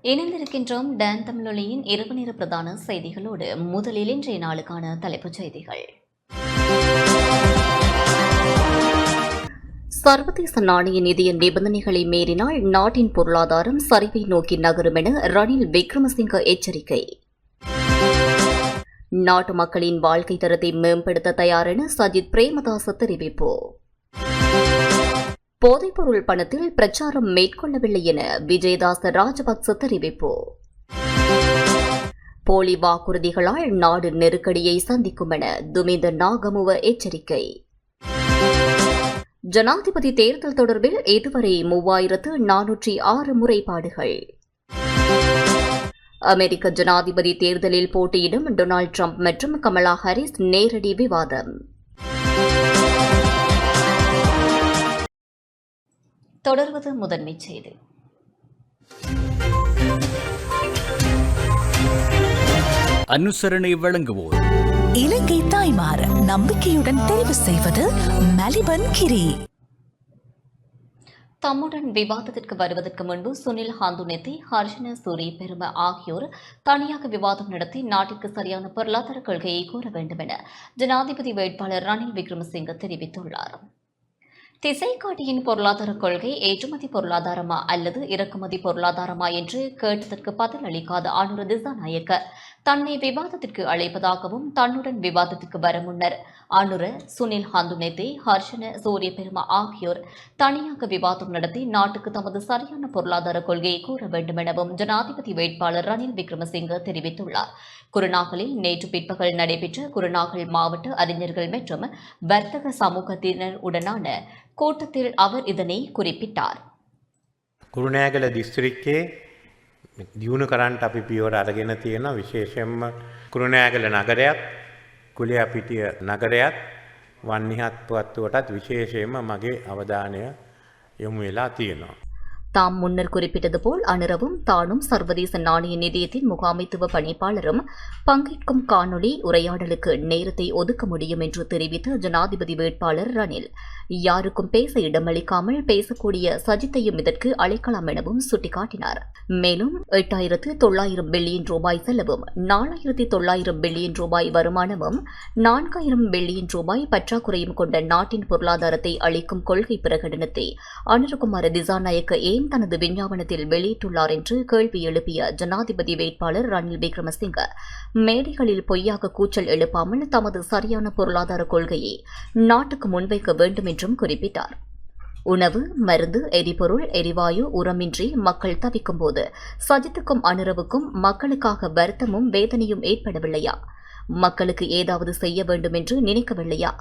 இணைந்திருக்கின்றோம் டான் தமிழொலியின் இரவு நேர பிரதான செய்திகளோடு. முதலில் இன்றைய நாளுக்கான தலைப்புச் செய்திகள். சர்வதேச நாணய நிதிய நிபந்தனைகளை மீறினால் நாட்டின் பொருளாதாரம் சரிவை நோக்கி நகரும் என ரணில் விக்ரமசிங்க எச்சரிக்கை. நாட்டு மக்களின் வாழ்க்கை தரத்தை மேம்படுத்த தயார் என சஜித் பிரேமதாச தெரிவிப்பு. போதைப்பொருள் பணத்தில் பிரச்சாரம் மேற்கொள்ளவில்லை என விஜயதாச ராஜபக்ச தெரிவிப்பு. போலி வாக்குறுதிகளால் நாடு நெருக்கடியை சந்திக்கும் என துமிந்த நாகமுவ எச்சரிக்கை. ஜனாதிபதி தேர்தல் தொடர்பில் இதுவரை 3406 முறைப்பாடுகள். அமெரிக்க ஜனாதிபதி தேர்தலில் போட்டியிடும் டொனால்டு டிரம்ப் மற்றும் கமலா ஹாரிஸ் நேரடி விவாதம். தொடர்வது முதன்மைச் செய்தி. அனுசரணை வழங்குவோர் இலங்கை தாய்மார் நம்பிக்கையுடன் தெரிவு செய்வது மலிபன் கிரி. தம்முடன் விவாதத்திற்கு வருவதற்கு முன்பு சுனில் ஹாந்துனெத்தி, ஹர்ஷன சூரி பெரும ஆகியோர் தனியாக விவாதம் நடத்தி நாட்டிற்கு சரியான பொருளாதார கொள்கையை கூற வேண்டும் என ஜனாதிபதி வேட்பாளர் ரணில் விக்ரமசிங்க தெரிவித்துள்ளார். திசைகாட்டியின் பொருளாதார கொள்கை ஏற்றுமதி பொருளாதாரமா அல்லது இறக்குமதி பொருளாதாரமா என்று கேட்டதற்கு பதில் அளிக்காத அனுர திசாநாயக்க தன்னை விவாதத்திற்கு அழைப்பதாகவும் தன்னுடன் விவாதத்திற்கு வர முன்னர் அனுர, சுனில் ஹந்துனெத்தி, ஹர்ஷன சூரிய பெருமா ஆகியோர் தனியாக விவாதம் நடத்தி நாட்டுக்கு தமது சரியான பொருளாதார கொள்கையை கூற வேண்டும் எனவும் ஜனாதிபதி வேட்பாளர் ரணில் விக்ரமசிங்க தெரிவித்துள்ளார். குருநாகலில் நேற்று பிற்பகல் நடைபெற்ற குருநாகல் மாவட்ட அறிஞர்கள் மற்றும் வர்த்தக சமூகத்தினர் உடனான கூட்டத்தில் அவர் இதனை குறிப்பிட்டார். කුරුණෑගල දිස්ත්‍රික්කයේ දියුණු කරන්නට අපි පියවර අරගෙන තියෙනවා. විශේෂයෙන්ම කුරුණෑගල නගරයත් කුලියාපිටිය නගරයත් වන්නිහත් පුවත්තුවටත් විශේෂයෙන්ම මගේ අවධානය යොමු වෙලා තියෙනවා. தாம் முன்னர் குறிப்பிட்டது போல் அனுரவும் தானும் சர்வதேச நாணய நிதியத்தின் முகாமைத்துவ பணிப்பாளரும் பங்கேற்கும் காணொலி உரையாடலுக்கு நேரத்தை ஒதுக்க முடியும் என்று தெரிவித்த ஜனாதிபதி வேட்பாளர் ரணில் யாருக்கும் பேச இடமளிக்காமல் பேசக்கூடிய சஜித்தையும் இதற்கு அழைக்கலாம் எனவும் சுட்டிக்காட்டினார். மேலும் 8900 பில்லியன் ரூபாய் செலவும் 4900 பில்லியன் ரூபாய் வருமானமும் 4000 பில்லியன் ரூபாய் பற்றாக்குறையும் கொண்ட நாட்டின் பொருளாதாரத்தை அளிக்கும் கொள்கை பிரகடனத்தை அனுரகுமார திசாநாயக்க ஏன் தனது விஞ்ஞாபனத்தில் வெளியிட்டுள்ளார் என்று கேள்வி எழுப்பிய ஜனாதிபதி வேட்பாளர் ரணில் விக்ரமசிங்க மேடைகளில் பொய்யாக கூச்சல் எழுப்பாமல் தமது சரியான பொருளாதார கொள்கையை நாட்டுக்கு முன்வைக்க வேண்டும் என்றும் குறிப்பிட்டார். உணவு, மருந்து, எரிபொருள், எரிவாயு, உரமின்றி மக்கள் தவிக்கும் போது சஜித்துக்கும் அனுரவுக்கும் மக்களுக்காக வருத்தமும் வேதனையும் ஏற்படவில்லையா? மக்களுக்கு ஏதாவது செய்ய வேண்டும் என்று நினைக்கவில்லையா?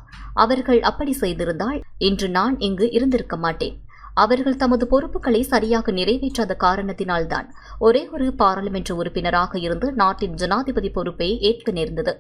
அவர்கள் அப்படி செய்திருந்தால் இன்று நான் இங்கு இருந்திருக்க மாட்டேன். அவர்கள் தமது பொறுப்புகளை சரியாக நிறைவேற்றாத காரணத்தினால்தான் ஒரே ஒரு பாராளுமன்ற உறுப்பினராக இருந்து நாட்டின் ஜனாதிபதி பொறுப்பை ஏற்க நேர்ந்தது.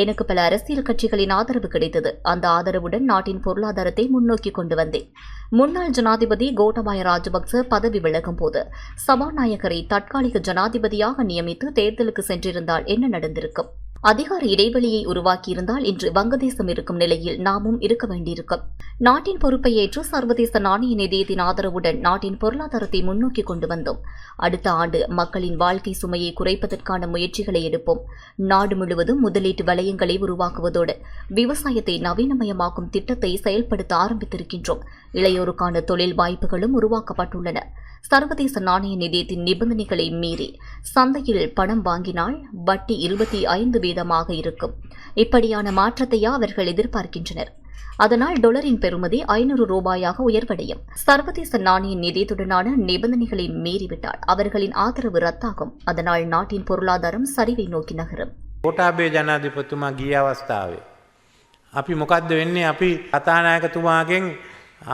எனக்கு பல அரசியல் கட்சிகளின் ஆதரவு கிடைத்தது. அந்த ஆதரவுடன் நாட்டின் பொருளாதாரத்தை முன்னோக்கி கொண்டு வந்தேன். முன்னாள் ஜனாதிபதி கோட்டாபய ராஜபக்ச பதவி விலகும் போது சபாநாயகரை தற்காலிக ஜனாதிபதியாக நியமித்து தேர்தலுக்கு சென்றிருந்தால் என்ன நடந்திருக்கும்? அதிகார இடைவெளியை உருவாக்கியிருந்தால் இன்று வங்கதேசம் இருக்கும் நிலையில் நாமும் இருக்க வேண்டியிருக்கும். நாட்டின் பொறுப்பை ஏற்று சர்வதேச நாணய நிதியத்தின் ஆதரவுடன் நாட்டின் பொருளாதாரத்தை முன்னோக்கி கொண்டு வந்தோம். அடுத்த ஆண்டு மக்களின் வாழ்க்கை சுமையை குறைப்பதற்கான முயற்சிகளை எடுப்போம். நாடு முழுவதும் முதலீட்டு வலயங்களை உருவாக்குவதோடு விவசாயத்தை நவீனமயமாக்கும் திட்டத்தை செயல்படுத்த ஆரம்பித்திருக்கின்றோம். இளையோருக்கான தொழில் வாய்ப்புகளும் உருவாக்கப்பட்டுள்ளன. சர்வதேச நாணய நிதியத்தின் நிபந்தனைகளை மீறி சந்தையில் பணம் வாங்கினால் வட்டி 25% இருக்கும். இப்படியான மாற்றத்தையா அவர்கள் எதிர்பார்க்கின்றனர்? அதனால் டாலரின் பெறுமதி 500 ரூபாயாக உயர்வடையும். சர்வதேச நாணய நிதியத்துடனான நிபந்தனைகளை மீறிவிட்டால் அவர்களின் ஆதரவு ரத்தாகும். அதனால் நாட்டின் பொருளாதாரம் சரிவை நோக்கி நகரும். ගෝඨාභය ජනාධිපතිතුමා ගිය අවස්ථාවේ අපි මොකද්ද වෙන්නේ? අපි කතානායකතුමාගෙන්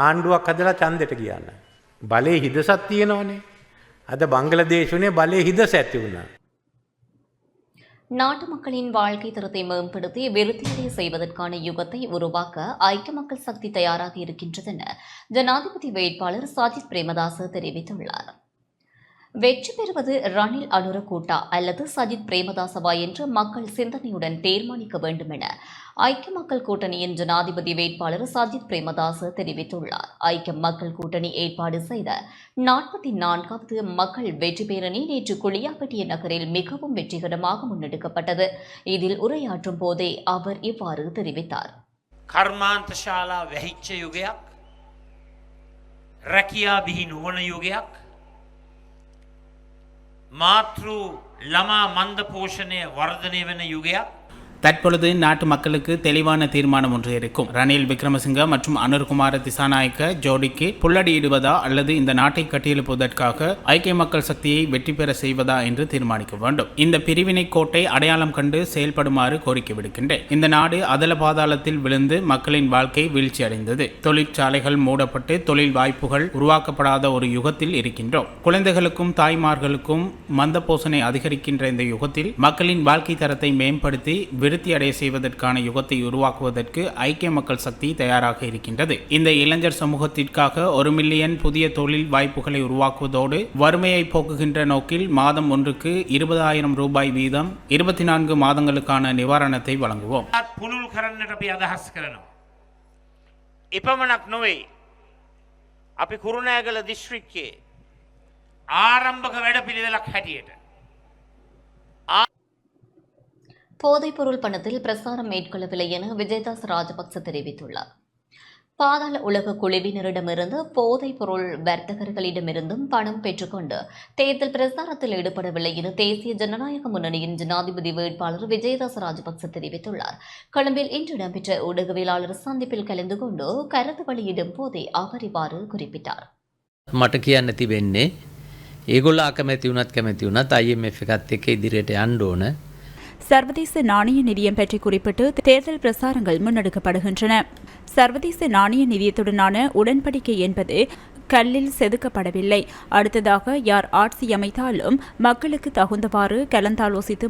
ආණ්ඩුවක් හදලා ඡන්දෙට ගියාන. බලේ හිදසක් තියෙනවනේ. අද බංග්ලාදේශුනේ බලේ හිදස ඇති වුණා. நாட்டு மக்களின் வாழ்க்கை தரத்தை மேம்படுத்தி விருத்தியடைய செய்வதற்கான யுகத்தை உருவாக்க ஐக்கிய மக்கள் சக்தி தயாராக இருக்கின்றது என ஜனாதிபதி வேட்பாளர் சஜித் பிரேமதாச தெரிவித்துள்ளார். வெற்றி பெறுவது ரணில் அனுரகூட்டா அல்லது சஜித் பிரேமதாசவா என்று மக்கள் சிந்தனையுடன் தீர்மானிக்க வேண்டும் என ஐக்கிய மக்கள் கூட்டணியின் ஜனாதிபதி வேட்பாளர் சஜித் பிரேமதாச தெரிவித்துள்ளார். ஐக்கிய மக்கள் கூட்டணி ஏற்பாடு செய்த 44வது மக்கள் வெற்றி பேரணி நேற்று குளியாப்பட்டிய நகரில் மிகவும் வெற்றிகரமாக முன்னெடுக்கப்பட்டது. இதில் உரையாற்றும் போதே அவர் இவ்வாறு தெரிவித்தார். කර්මාන්තශාලා වැහිච්ච යුගයක්, රැකියා බිහි නොවන යුගයක්, මාතෘ ළමා මන්ද පෝෂණය වර්ධනය වෙන යුගයක්. தற்பொழுது நாட்டு மக்களுக்கு தெளிவான தீர்மானம் ஒன்று இருக்கும். ரணில் விக்ரமசிங்க மற்றும் அனுர்குமார திசாநாயக்க ஜோடிக்கு புல்லடியிடுவதா அல்லது இந்த நாட்டை கட்டியெழுப்புவதற்காக ஐக்கிய மக்கள் சக்தியை வெற்றி பெற செய்வதா என்று தீர்மானிக்க வேண்டும். இந்த பிரிவினை கோட்டை அடையாளம் கண்டு செயல்படுமாறு கோரிக்கை விடுக்கின்றேன். இந்த நாடு அதல பாதாளத்தில் விழுந்து மக்களின் வாழ்க்கை வீழ்ச்சி அடைந்தது. தொழிற்சாலைகள் மூடப்பட்டு தொழில் வாய்ப்புகள் உருவாக்கப்படாத ஒரு யுகத்தில் இருக்கின்றோம். குழந்தைகளுக்கும் தாய்மார்களுக்கும் மந்த போசனை அதிகரிக்கின்ற இந்த யுகத்தில் மக்களின் வாழ்க்கை தரத்தை மேம்படுத்தி விருத்தி அடைய செய்வதற்கான யுகத்தை உருவாக்குவதற்கு ஐக்கிய மக்கள் சக்தி தயாராக இருக்கின்றது. இந்த இளைஞர் சமூகத்திற்காக 1 மில்லியன் புதிய தொழில் வாய்ப்புகளை உருவாக்குவதோடு வறுமையை போக்குகின்ற நோக்கில் மாதம் ஒன்றுக்கு 20,000 ரூபாய் வீதம் 24 மாதங்களுக்கான நிவாரணத்தை வழங்குவோம். පුළුල් කරන්නට අපි අදහස් කරනවා. එපමණක් නොවේ. අපි කුරුණෑගල දිස්ත්‍රික්කයේ ආරම්භක වැඩපිළිවෙලක් හැටියට போதைப்பொருள் பணத்தில் பிரசாரம் மேற்கொள்ளவில்லை என விஜயதாஸ் ராஜபக்ச தெரிவித்துள்ளார். பாதாள உலக குழுவினரிடமிருந்து போதைப் பொருள் வர்த்தகர்களிடமிருந்தும் பணம் பெற்றுக்கொண்டு தேர்தல் பிரசாரத்தில் ஈடுபடவில்லை என தேசிய ஜனநாயக முன்னணியின் ஜனாதிபதி வேட்பாளர் விஜயதாஸ் ராஜபக்ச தெரிவித்துள்ளார். கொழும்பில் இன்று இடம்பெற்ற ஊடகவியலாளர் சந்திப்பில் கலந்து கொண்டு கருத்து வெளியிடும் போதே அவர் இவ்வாறு குறிப்பிட்டார். මට කියන්න තිබෙන්නේ ඒගොල්ලෝ අකමැති වුණත් කැමැති වුණත් IMF එකත් එක්ක ඉදිරියට යන්න ඕන. சர்வதேச நாணய நிதியம் பற்றி குறிப்பிட்டு தேர்தல் பிரசாரங்கள் முன்னெடுக்கப்படுகின்றன. சர்வதேச நாணய நிதியத்துடனான உடன்படிக்கை என்பது கல்லில் செதுக்கப்படவில்லை. அடுத்ததாக யார் ஆட்சி அமைத்தாலும் மக்களுக்கு தகுந்தவாறு கலந்தாலோசித்து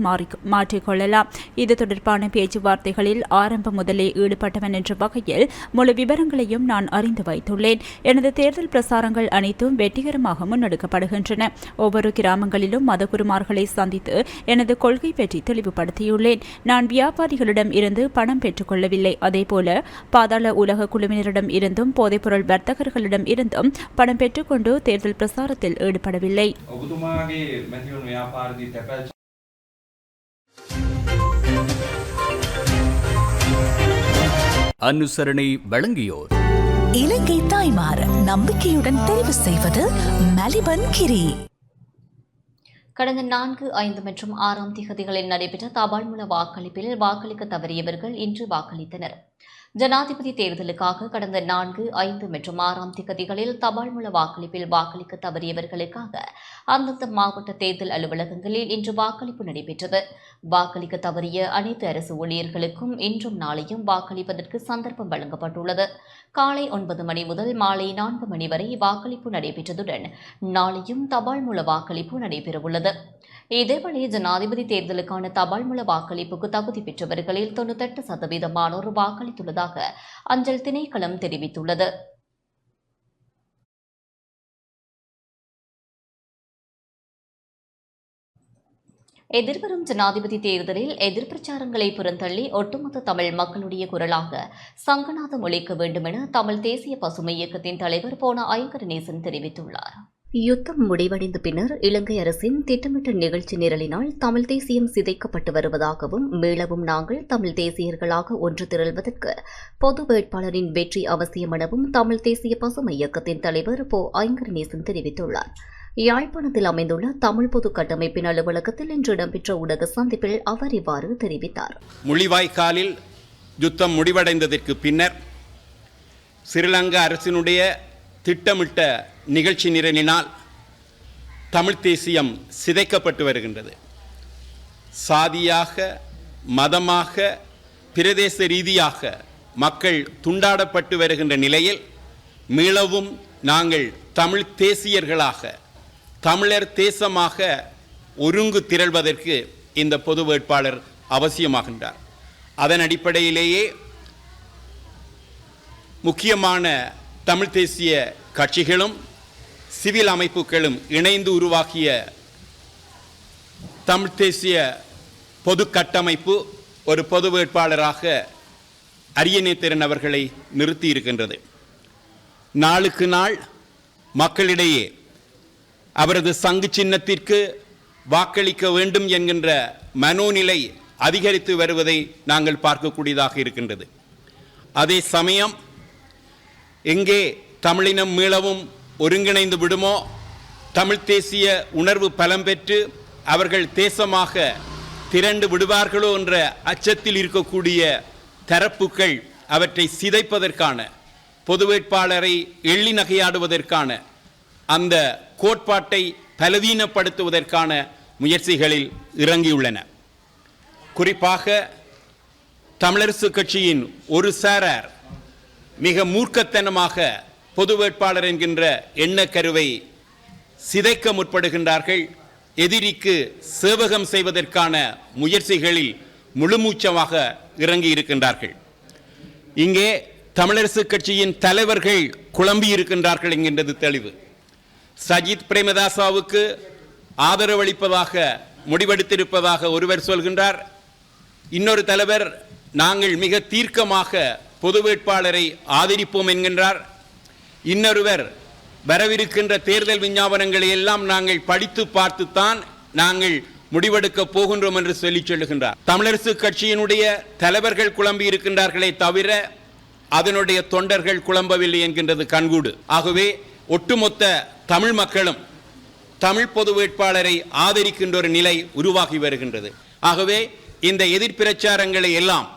மாற்றிக்கொள்ளலாம். இது தொடர்பான பேச்சுவார்த்தைகளில் ஆரம்பம் முதலே ஈடுபட்டவன் என்ற வகையில் முழு விவரங்களையும் நான் அறிந்து வைத்துள்ளேன். எனது தேர்தல் பிரசாரங்கள் அனைத்தும் வெற்றிகரமாக முன்னெடுக்கப்படுகின்றன. ஒவ்வொரு கிராமங்களிலும் மதகுருமார்களை சந்தித்து எனது கொள்கை பற்றி தெளிவுபடுத்தியுள்ளேன். நான் வியாபாரிகளிடம் இருந்து பணம் பெற்றுக்கொள்ளவில்லை. அதேபோல பாதாள உலக குழுவினரிடம் இருந்தும் போதைப்பொருள் வர்த்தகர்களிடம் இருந்தும் பணம் பெற்றுக்கொண்டு தேர்தல் பிரசாரத்தில் ஈடுபடவில்லை. அனுசரணை வழங்கியோர் இலங்கை தாய்மார் நம்பிக்கையுடன் தெரிவு செய்வது மலிபன் கிரி. கடந்த 4, 5 மற்றும் 6ஆம் திகதிகளில் நடைபெற்ற தபால் மூல வாக்களிப்பில் வாக்களிக்க தவறியவர்கள் இன்று வாக்களித்தனர். ஜனாதிபதி தேர்தலுக்காக கடந்த 4, 5 மற்றும் 6ஆம் திகதிகளில் தபால் மூல வாக்களிப்பில் வாக்களிக்க தவறியவர்களுக்காக அந்தந்த மாவட்ட தேர்தல் அலுவலகங்களில் இன்று வாக்களிப்பு நடைபெற்றது. வாக்களிக்க தவறிய அனைத்து அரசு ஊழியர்களுக்கும் இன்றும் நாளையும் வாக்களிப்பதற்கு சந்தர்ப்பம் வழங்கப்பட்டுள்ளது. காலை 9 மணி முதல் மாலை 4 மணி வரை வாக்களிப்பு நடைபெற்றதுடன் நாளையும் தபால் மூல வாக்களிப்பு நடைபெறவுள்ளது. இதேவேளை ஜனாதிபதி தேர்தலுக்கான தபால் மூல வாக்களிப்புக்கு தகுதி பெற்றவர்களில் 98% வாக்களித்துள்ளதாக அஞ்சல் திணைக்களம் தெரிவித்துள்ளது. எதிர்வரும் ஜனாதிபதி தேர்தலில் எதிர்பிரச்சாரங்களை புறந்தள்ளி ஒட்டுமொத்த தமிழ் மக்களுடைய குரலாக சங்கநாதம் ஒலிக்க வேண்டும் என தமிழ் தேசிய பசுமை இயக்கத்தின் தலைவர் போன ஐங்கரநேசன் தெரிவித்துள்ளார். யுத்தம் முடிவடைந்த பின்னர் இலங்கை அரசின் திட்டமிட்ட நிகழ்ச்சி நிரலினால் தமிழ் தேசியம் சிதைக்கப்பட்டு வருவதாகவும் மீளவும் நாங்கள் தமிழ் தேசியர்களாக ஒன்று திரள்வதற்கு பொது வேட்பாளரின் வெற்றி அவசியம் எனவும் தமிழ் தேசிய பசுமை இயக்கத்தின் தலைவர் போ ஐங்கரநேசன் தெரிவித்துள்ளார். யாழ்ப்பாணத்தில் அமைந்துள்ள தமிழ் பொது கட்டமைப்பின் அலுவலகத்தில் இன்று இடம்பெற்ற ஊடக சந்திப்பில் அவர் இவ்வாறு தெரிவித்தார். முள்ளிவாய்க்காலில் யுத்தம் முடிவடைந்ததற்கு பின்னர் ஸ்ரீலங்கா அரசினுடைய திட்டமிட்ட நிகழ்ச்சி நிரலினால் தமிழ் தேசியம் சிதைக்கப்பட்டு வருகின்றது. சாதியாக, மதமாக, பிரதேச ரீதியாக மக்கள் துண்டாடப்பட்டு வருகின்ற நிலையில் மீளவும் நாங்கள் தமிழ் தேசியர்களாக, தமிழர் தேசமாக ஒருங்கு திரள்வதற்கு இந்த பொது வேட்பாளர் அவசியமாகின்றார். அதன் அடிப்படையிலேயே முக்கியமான தமிழ் தேசிய கட்சிகளும் சிவில் அமைப்புகளும் இணைந்து உருவாக்கிய தமிழ் தேசிய பொது கட்டமைப்பு ஒரு பொது வேட்பாளராக அரியநேத்திரன் அவர்களை நிறுத்தி இருக்கின்றது. நாளுக்கு நாள் மக்களிடையே அவரது சங்கு சின்னத்திற்கு வாக்களிக்க வேண்டும் என்கின்ற மனோநிலை அதிகரித்து வருவதை நாங்கள் பார்க்கக்கூடியதாக இருக்கின்றது. அதே சமயம் எங்கே தமிழினம் மீளவும் ஒருங்கிணைந்து விடுமோ, தமிழ் தேசிய உணர்வு பலம் பெற்று அவர்கள் தேசமாக திரண்டு விடுவார்களோ என்ற அச்சத்தில் இருக்கக்கூடிய தரப்புகள் அவற்றை சிதைப்பதற்கான, பொது வேட்பாளரை எள்ளி நகையாடுவதற்கான, அந்த கோட்பாட்டை பலவீனப்படுத்துவதற்கான முயற்சிகளில் இறங்கியுள்ளன. குறிப்பாக தமிழரசு கட்சியின் ஒரு சாரார் மிக மூர்க்கத்தனமாக பொது வேட்பாளர் என்கின்ற எண்ணக்கருவை சிதைக்க முற்படுகின்றார்கள். எதிரிக்கு சேவகம் செய்வதற்கான முயற்சிகளில் முழுமூச்சமாக இறங்கி இருக்கின்றார்கள். இங்கே தமிழரசு கட்சியின் தலைவர்கள் குழம்பி இருக்கின்றார்கள் என்கின்றது தெளிவு. சஜித் பிரேமதாசாவுக்கு ஆதரவளிப்பதாக முடிவெடுத்திருப்பதாக ஒருவர் சொல்கின்றார். இன்னொரு தலைவர் நாங்கள் மிக தீர்க்கமாக பொது வேட்பாளரை ஆதரிப்போம் என்கின்றார். இன்னொருவர் வரவிருக்கின்ற தேர்தல் விஞ்ஞாபனங்களை எல்லாம் நாங்கள் படித்து பார்த்துத்தான் நாங்கள் முடிவெடுக்க போகின்றோம் என்று சொல்லுகின்றார். தமிழரசு கட்சியினுடைய தலைவர்கள் குழம்பி இருக்கின்றார்களே தவிர அதனுடைய தொண்டர்கள் குழம்பவில்லை என்கின்றது கண்கூடு. ஆகவே ஒட்டுமொத்த தமிழ் மக்களும் தமிழ் பொது வேட்பாளரை ஆதரிக்கின்ற ஒரு நிலை உருவாகி வருகின்றது. ஆகவே இந்த எதிர்பிரச்சாரங்களை எல்லாம்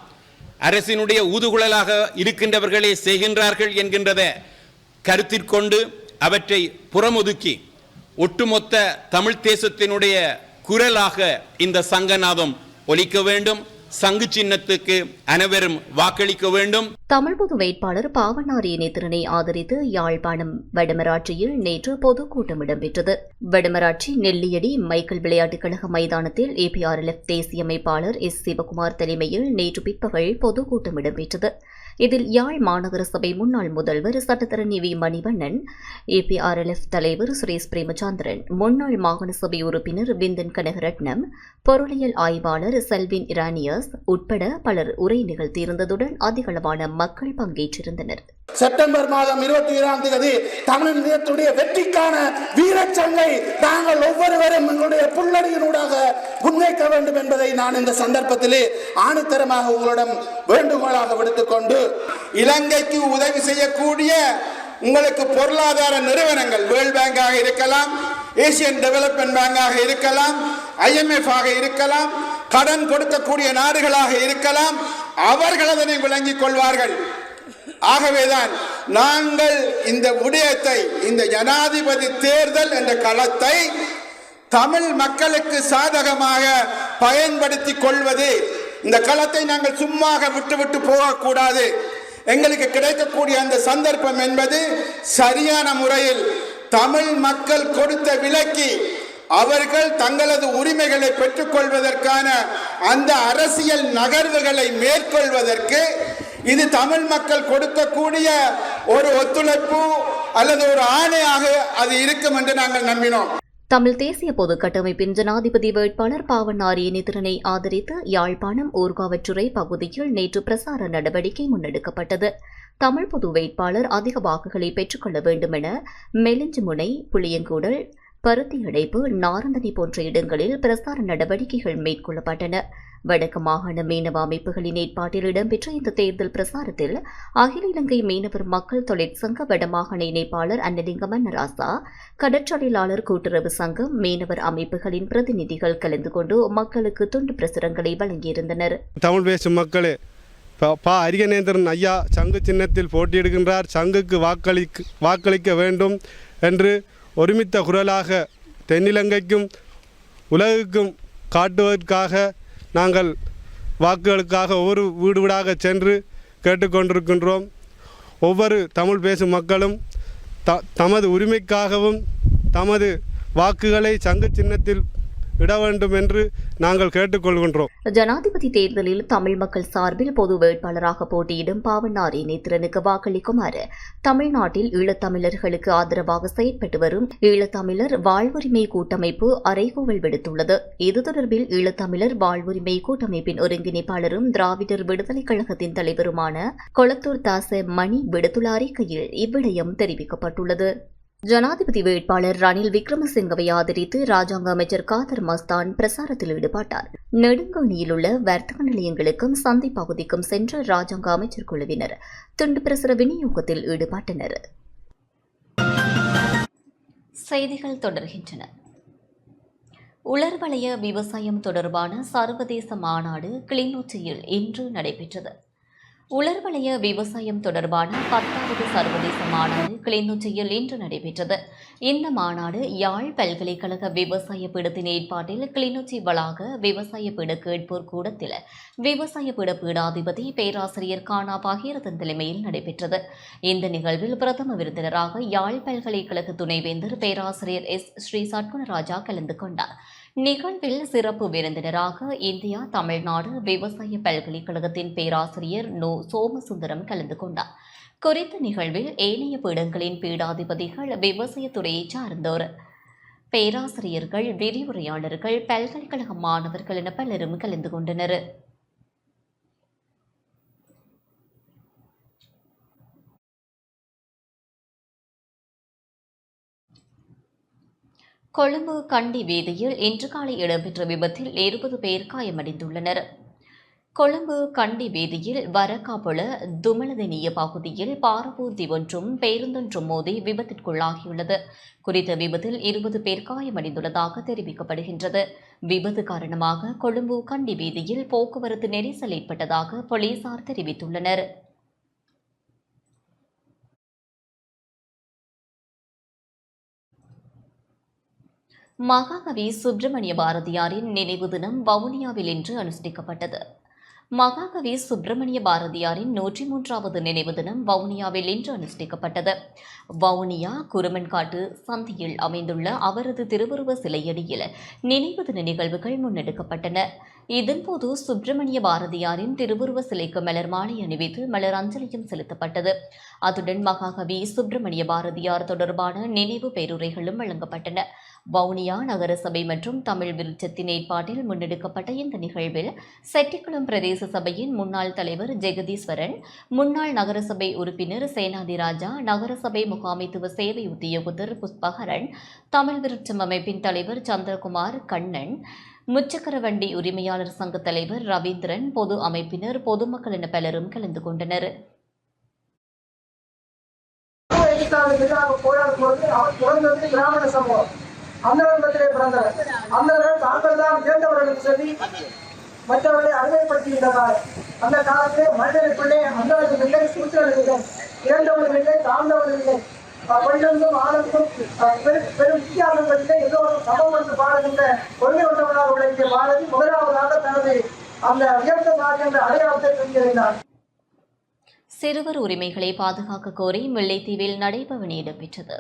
அரசினுடைய ஊதுகுழலாக இருக்கின்றவர்களே செய்கின்றார்கள் என்கின்றதை கருத்திற்கொண்டு அவற்றை புறமுதுக்கி ஒட்டுமொத்த தமிழ் தேசத்தினுடைய குரலாக இந்த சங்கநாதம் ஒலிக்க வேண்டும். சங்கு சின்னத்துக்கு அனைவரும் வாக்களிக்க வேண்டும். தமிழ் பொது வேட்பாளர் பாவனார் இணைத்திறனை ஆதரித்து யாழ்ப்பாணம் வடமராட்சியில் நேற்று பொதுக்கூட்டம் இடம்பெற்றது. வடமராட்சி நெல்லியடி மைக்கேல் விளையாட்டுக் கழக மைதானத்தில் ஏபிஆர்எல்எஃப் தேசிய அமைப்பாளர் எஸ் சிவகுமார் தலைமையில் நேற்று பிற்பகல் பொதுக்கூட்டம் இடம்பெற்றது. இதில் யாழ் மாநகர சபை முன்னாள் முதல்வர் சட்டத்தரணி வி மணிவண்ணன், ஏபிஆர்எல்எஃப் தலைவர் சுரேஷ் பிரேமச்சந்திரன், முன்னாள் மாகாண சபை உறுப்பினர் விந்தன் கனகரட்னம், பொருளியல் ஆய்வாளர் செல்வின் இரானியஸ் உட்பட பலர் உரை நிகழ்த்தியிருந்ததுடன் அதிகளவான மக்கள் பங்கேற்றிருந்தனர். செப்டம்பர் மாதம் 27ஆம் தேதி தமிழ் நிலையத்துடைய வெற்றிக்கான வீரச்சங்கை நாங்கள் ஒவ்வொருவரும் எங்களுடைய புல்லடியினூடாக முன்வைக்க வேண்டும் என்பதை நான் இந்த சந்தர்ப்பத்திலே ஆணித்தரமாக உங்களிடம் வேண்டுகோளாக விடுத்துக்கொண்டு, இலங்கைக்கு உதவி செய்யக்கூடிய உங்களுக்கு பொருளாதார நிறுவனங்கள் வேர்ல்ட் பேங்காக இருக்கலாம், ஏசியன் டெவலப்மெண்ட் பேங்காக இருக்கலாம், IMF ஆக இருக்கலாம், கடன் கொடுக்கக்கூடிய நாடுகளாக இருக்கலாம், அவர்கள் அதனை விளங்கிக் கொள்வார்கள். ஆகவேதான் நாங்கள் இந்த விடயத்தை, இந்த ஜனாதிபதி தேர்தல் என்ற களத்தை தமிழ் மக்களுக்கு சாதகமாக பயன்படுத்திக் கொள்வது, இந்த களத்தை நாங்கள் சும்மா விட்டு போகக்கூடாது. எங்களுக்கு கிடைக்கக்கூடிய அந்த சந்தர்ப்பம் என்பது சரியான முறையில் தமிழ் மக்கள் கொடுத்த விலைக்கு அவர்கள் தங்களது உரிமைகளை பெற்றுக்கொள்வதற்கான அந்த அரசியல் நகர்வுகளை மேற்கொள்வதற்கு இது தமிழ் மக்கள் கொடுக்கக்கூடிய ஒரு ஒத்துழைப்பு அல்லது ஒரு ஆணையாக அது இருக்கும் என்று நாங்கள் நம்பினோம். தமிழ் தேசிய பொது கட்டமைப்பின் ஜனாதிபதி வேட்பாளர் பாவனார் இணைத்திறனை ஆதரித்து யாழ்ப்பாணம் ஊர்காவற்றுறை பகுதியில் நேற்று பிரசார நடவடிக்கை முன்னெடுக்கப்பட்டது. தமிழ் பொது வேட்பாளர் அதிக வாக்குகளை பெற்றுக்கொள்ள வேண்டும் என மெலிஞ்சுமுனை, புளியங்கூடல், பருத்தியடைப்பு, நாரந்தனி போன்ற இடங்களில் பிரசார நடவடிக்கைகள் மேற்கொள்ளப்பட்டன. வடக்கு மாகாண மீனவ அமைப்புகளின் ஏற்பாட்டில் இடம்பெற்ற இந்த தேர்தல் பிரசாரத்தில் அகில இலங்கை மீனவர் மக்கள் தொழிற்சங்க வடமாகாண இணைப்பாளர் அன்னலிங்க மன்னராசா, கடற்றொழிலாளர் கூட்டுறவு சங்கம், மீனவர் அமைப்புகளின் பிரதிநிதிகள் கலந்து கொண்டு மக்களுக்கு துண்டு பிரசுரங்களை வழங்கியிருந்தனர். தமிழ் பேசும் மக்களே, அரியநேந்திரன் ஐயா சங்கு சின்னத்தில் போட்டியிடுகின்றார், சங்குக்கு வாக்களிக்க வேண்டும் என்று ஒருமித்த குரலாக தென்னிலங்கைக்கும் உலகுக்கும் காட்டுவதற்காக நாங்கள் வாக்குகளுக்காக ஒவ்வொரு வீடு வீடாக சென்று கேட்டுக்கொண்டிருக்கின்றோம். ஒவ்வொரு தமிழ் பேசும் மக்களும் தமது உரிமைக்காகவும் தமது வாக்குகளை சங்கு சின்னத்தில் இட வேண்டும் என்று நாங்கள் கேட்டுக்கொள்கின்றோம். ஜனாதிபதி தேர்தலில் தமிழ் மக்கள் சார்பில் பொது வேட்பாளராக போட்டியிடும் பாவண்ணாரி நேத்திரனுக்கு வாக்களிக்குமாறு தமிழ்நாட்டில் ஈழத்தமிழர்களுக்கு ஆதரவாக செயற்பட்டு வரும் ஈழத்தமிழர் வாழ்வுரிமை கூட்டமைப்பு அறைகூவல் விடுத்துள்ளது. இது தொடர்பில் ஈழத்தமிழர் வாழ்வுரிமை கூட்டமைப்பின் ஒருங்கிணைப்பாளரும் திராவிடர் விடுதலைக் கழகத்தின் தலைவருமான கொளத்தூர் தாச மணி விடுத்துள்ள அறிக்கையில் இவ்விடயம் தெரிவிக்கப்பட்டுள்ளது. ஜனாதிபதி வேட்பாளர் ரணில் விக்ரமசிங்கவை ஆதரித்து ராஜாங்க அமைச்சர் காதர் மஸ்தான் பிரசாரத்தில் ஈடுபட்டார். நெடுங்கணியில் உள்ள வர்த்தக நிலையங்களுக்கும் சந்தை பகுதிக்கும் சென்ற ராஜாங்க அமைச்சர் குழுவினர் துண்டு பிரசுர விநியோகத்தில் ஈடுபட்டனர். செய்திகள் தொடர்கின்றன. உலர்வலய விவசாயம் தொடர்பான சர்வதேச மாநாடு கிளிநொச்சியில் இன்று நடைபெற்றது. உலர்வலய விவசாயம் தொடர்பான 10வது சர்வதேச மாநாடு கிளிநொச்சியில் இன்று நடைபெற்றது. இந்த மாநாடு யாழ் பல்கலைக்கழக விவசாய பீடத்தின் ஏற்பாட்டில் கிளிநொச்சி வளாக விவசாய பீட கேட்போர் கூடத்தில் விவசாய பீட பீடாதிபதி பேராசிரியர் கானா பகீரதன் தலைமையில் நடைபெற்றது. இந்த நிகழ்வில் பிரதம விருந்தினராக யாழ் பல்கலைக்கழக துணைவேந்தர் பேராசிரியர் எஸ். ஸ்ரீ சட்குணராஜா கலந்து கொண்டார். நிகழ்வில் சிறப்பு விருந்தினராக இந்தியா தமிழ்நாடு விவசாய பல்கலைக்கழகத்தின் பேராசிரியர் நோ சோமசுந்தரம் கலந்து கொண்டார். குறித்த நிகழ்வில் ஏனைய பீடங்களின் பீடாதிபதிகள், விவசாயத்துறையைச் சார்ந்தோர், பேராசிரியர்கள், விரிவுரையாளர்கள், பல்கலைக்கழக மாணவர்கள் என பலரும் கலந்து கொண்டனர். கொழும்பு கண்டி வீதியில் இன்று காலை இடம்பெற்ற விபத்தில் 20 பேர் காயமடைந்துள்ளனர். கொழும்பு கண்டி வீதியில் வரக்காப்புள துமலதனிய பகுதியில் பாரவூர்தி ஒன்றும் பேருந்தொன்றும் மோதி விபத்திற்குள்ளாகியுள்ளது. குறித்த விபத்தில் 20 பேர் காயமடைந்துள்ளதாக தெரிவிக்கப்படுகின்றது. விபத்து காரணமாக கொழும்பு கண்டி வீதியில் போக்குவரத்து நெரிசல் ஏற்பட்டதாக போலீசார் தெரிவித்துள்ளனர். மகாகவி சுப்பிரமணிய பாரதியாரின் நினைவு தினம் வவுனியாவில் இன்று அனுஷ்டிக்கப்பட்டது. மகாகவி சுப்பிரமணிய பாரதியாரின் 103வது நினைவு தினம் வவுனியாவில் இன்று அனுஷ்டிக்கப்பட்டது. வவுனியா குருமன்காட்டு சந்தியில் அமைந்துள்ள அவரது திருவுருவ சிலையடியில் நினைவு தின நிகழ்வுகள் முன்னெடுக்கப்பட்டன. இதன்போது சுப்பிரமணிய பாரதியாரின் திருவுருவ சிலைக்கு மலர் மாலை அணிவித்து மலர் அஞ்சலியும் செலுத்தப்பட்டது. அத்துடன் மகாகவி சுப்பிரமணிய பாரதியார் தொடர்பான நினைவு பேருரைகளும் வழங்கப்பட்டன. வவுனியா நகரசபை மற்றும் தமிழ் விருட்சத்தின் ஏற்பாட்டில் முன்னெடுக்கப்பட்ட இந்த நிகழ்வில் செட்டிக்குளம் பிரதேச சபையின் முன்னாள் தலைவர் ஜெகதீஸ்வரன், முன்னாள் நகரசபை உறுப்பினர் சேனாதிராஜா, நகரசபை முகாமைத்துவ சேவை உத்தியோகத்தர் புஷ்பகரன், தமிழ் விருட்சம் அமைப்பின் தலைவர் சந்திரகுமார் கண்ணன், முச்சக்கர வண்டி உரிமையாளர் சங்க தலைவர் ரவீந்திரன், பொது அமைப்பினர், பொதுமக்கள் என பலரும் கலந்து கொண்டனர். அந்தரத்திலே பிறந்தவர். அந்தரர்கள் தாங்கள் தான் உயர்ந்தவர்களுக்கு சொல்லி மற்றவர்களை அடிமைப்படுத்துகின்றனர். அந்த காலத்திலே மனிதனுக்குள்ளே அந்தரர்கள் இல்லை, சூத்திரர்கள் இல்லை, உயர்ந்தவர்கள் இல்லை, தாழ்ந்தவர்கள் இல்லை, பெண்ணுக்கும் ஆணுக்கும் பெரும் வித்தியாசங்கள் இல்லை, எல்லோரும் சமம் என்று பாடுகின்ற கொள்கை கொண்டவனாக விளங்கிய பாரதி முதலாவதாக தனது அந்த உயர்ந்த சாதி என்ற அடையாளத்தை சொல்கிறார். சிறுவர் உரிமைகளை பாதுகாக்க கோரி முல்லைத்தீவில் நடைபவனி இடம்பெற்றது.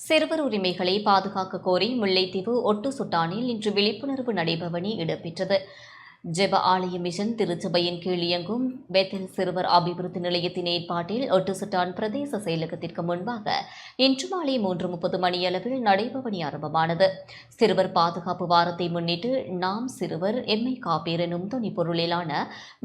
சிறுவர் உரிமைகளை பாதுகாக்க கோரி முல்லைத்தீவு ஒட்டு சுட்டானில் இன்று விழிப்புணர்வு நடைபவனி இடம்பெற்றது. ஜெப ஆலய மிஷன் திருச்சபையின் கீழ் இயங்கும் பெத்தல் சிறுவர் அபிவிருத்தி நிலையத்தின் ஏற்பாட்டில் ஒட்டுசுட்டான் பிரதேச செயலகத்திற்கு முன்பாக இன்று மாலை 3:30 மணியளவில் நடைபவனி ஆரம்பமானது. சிறுவர் பாதுகாப்பு வாரத்தை முன்னிட்டு நாம் சிறுவர் எம்மை காப்பீர் எனும் துணிப்பொருளிலான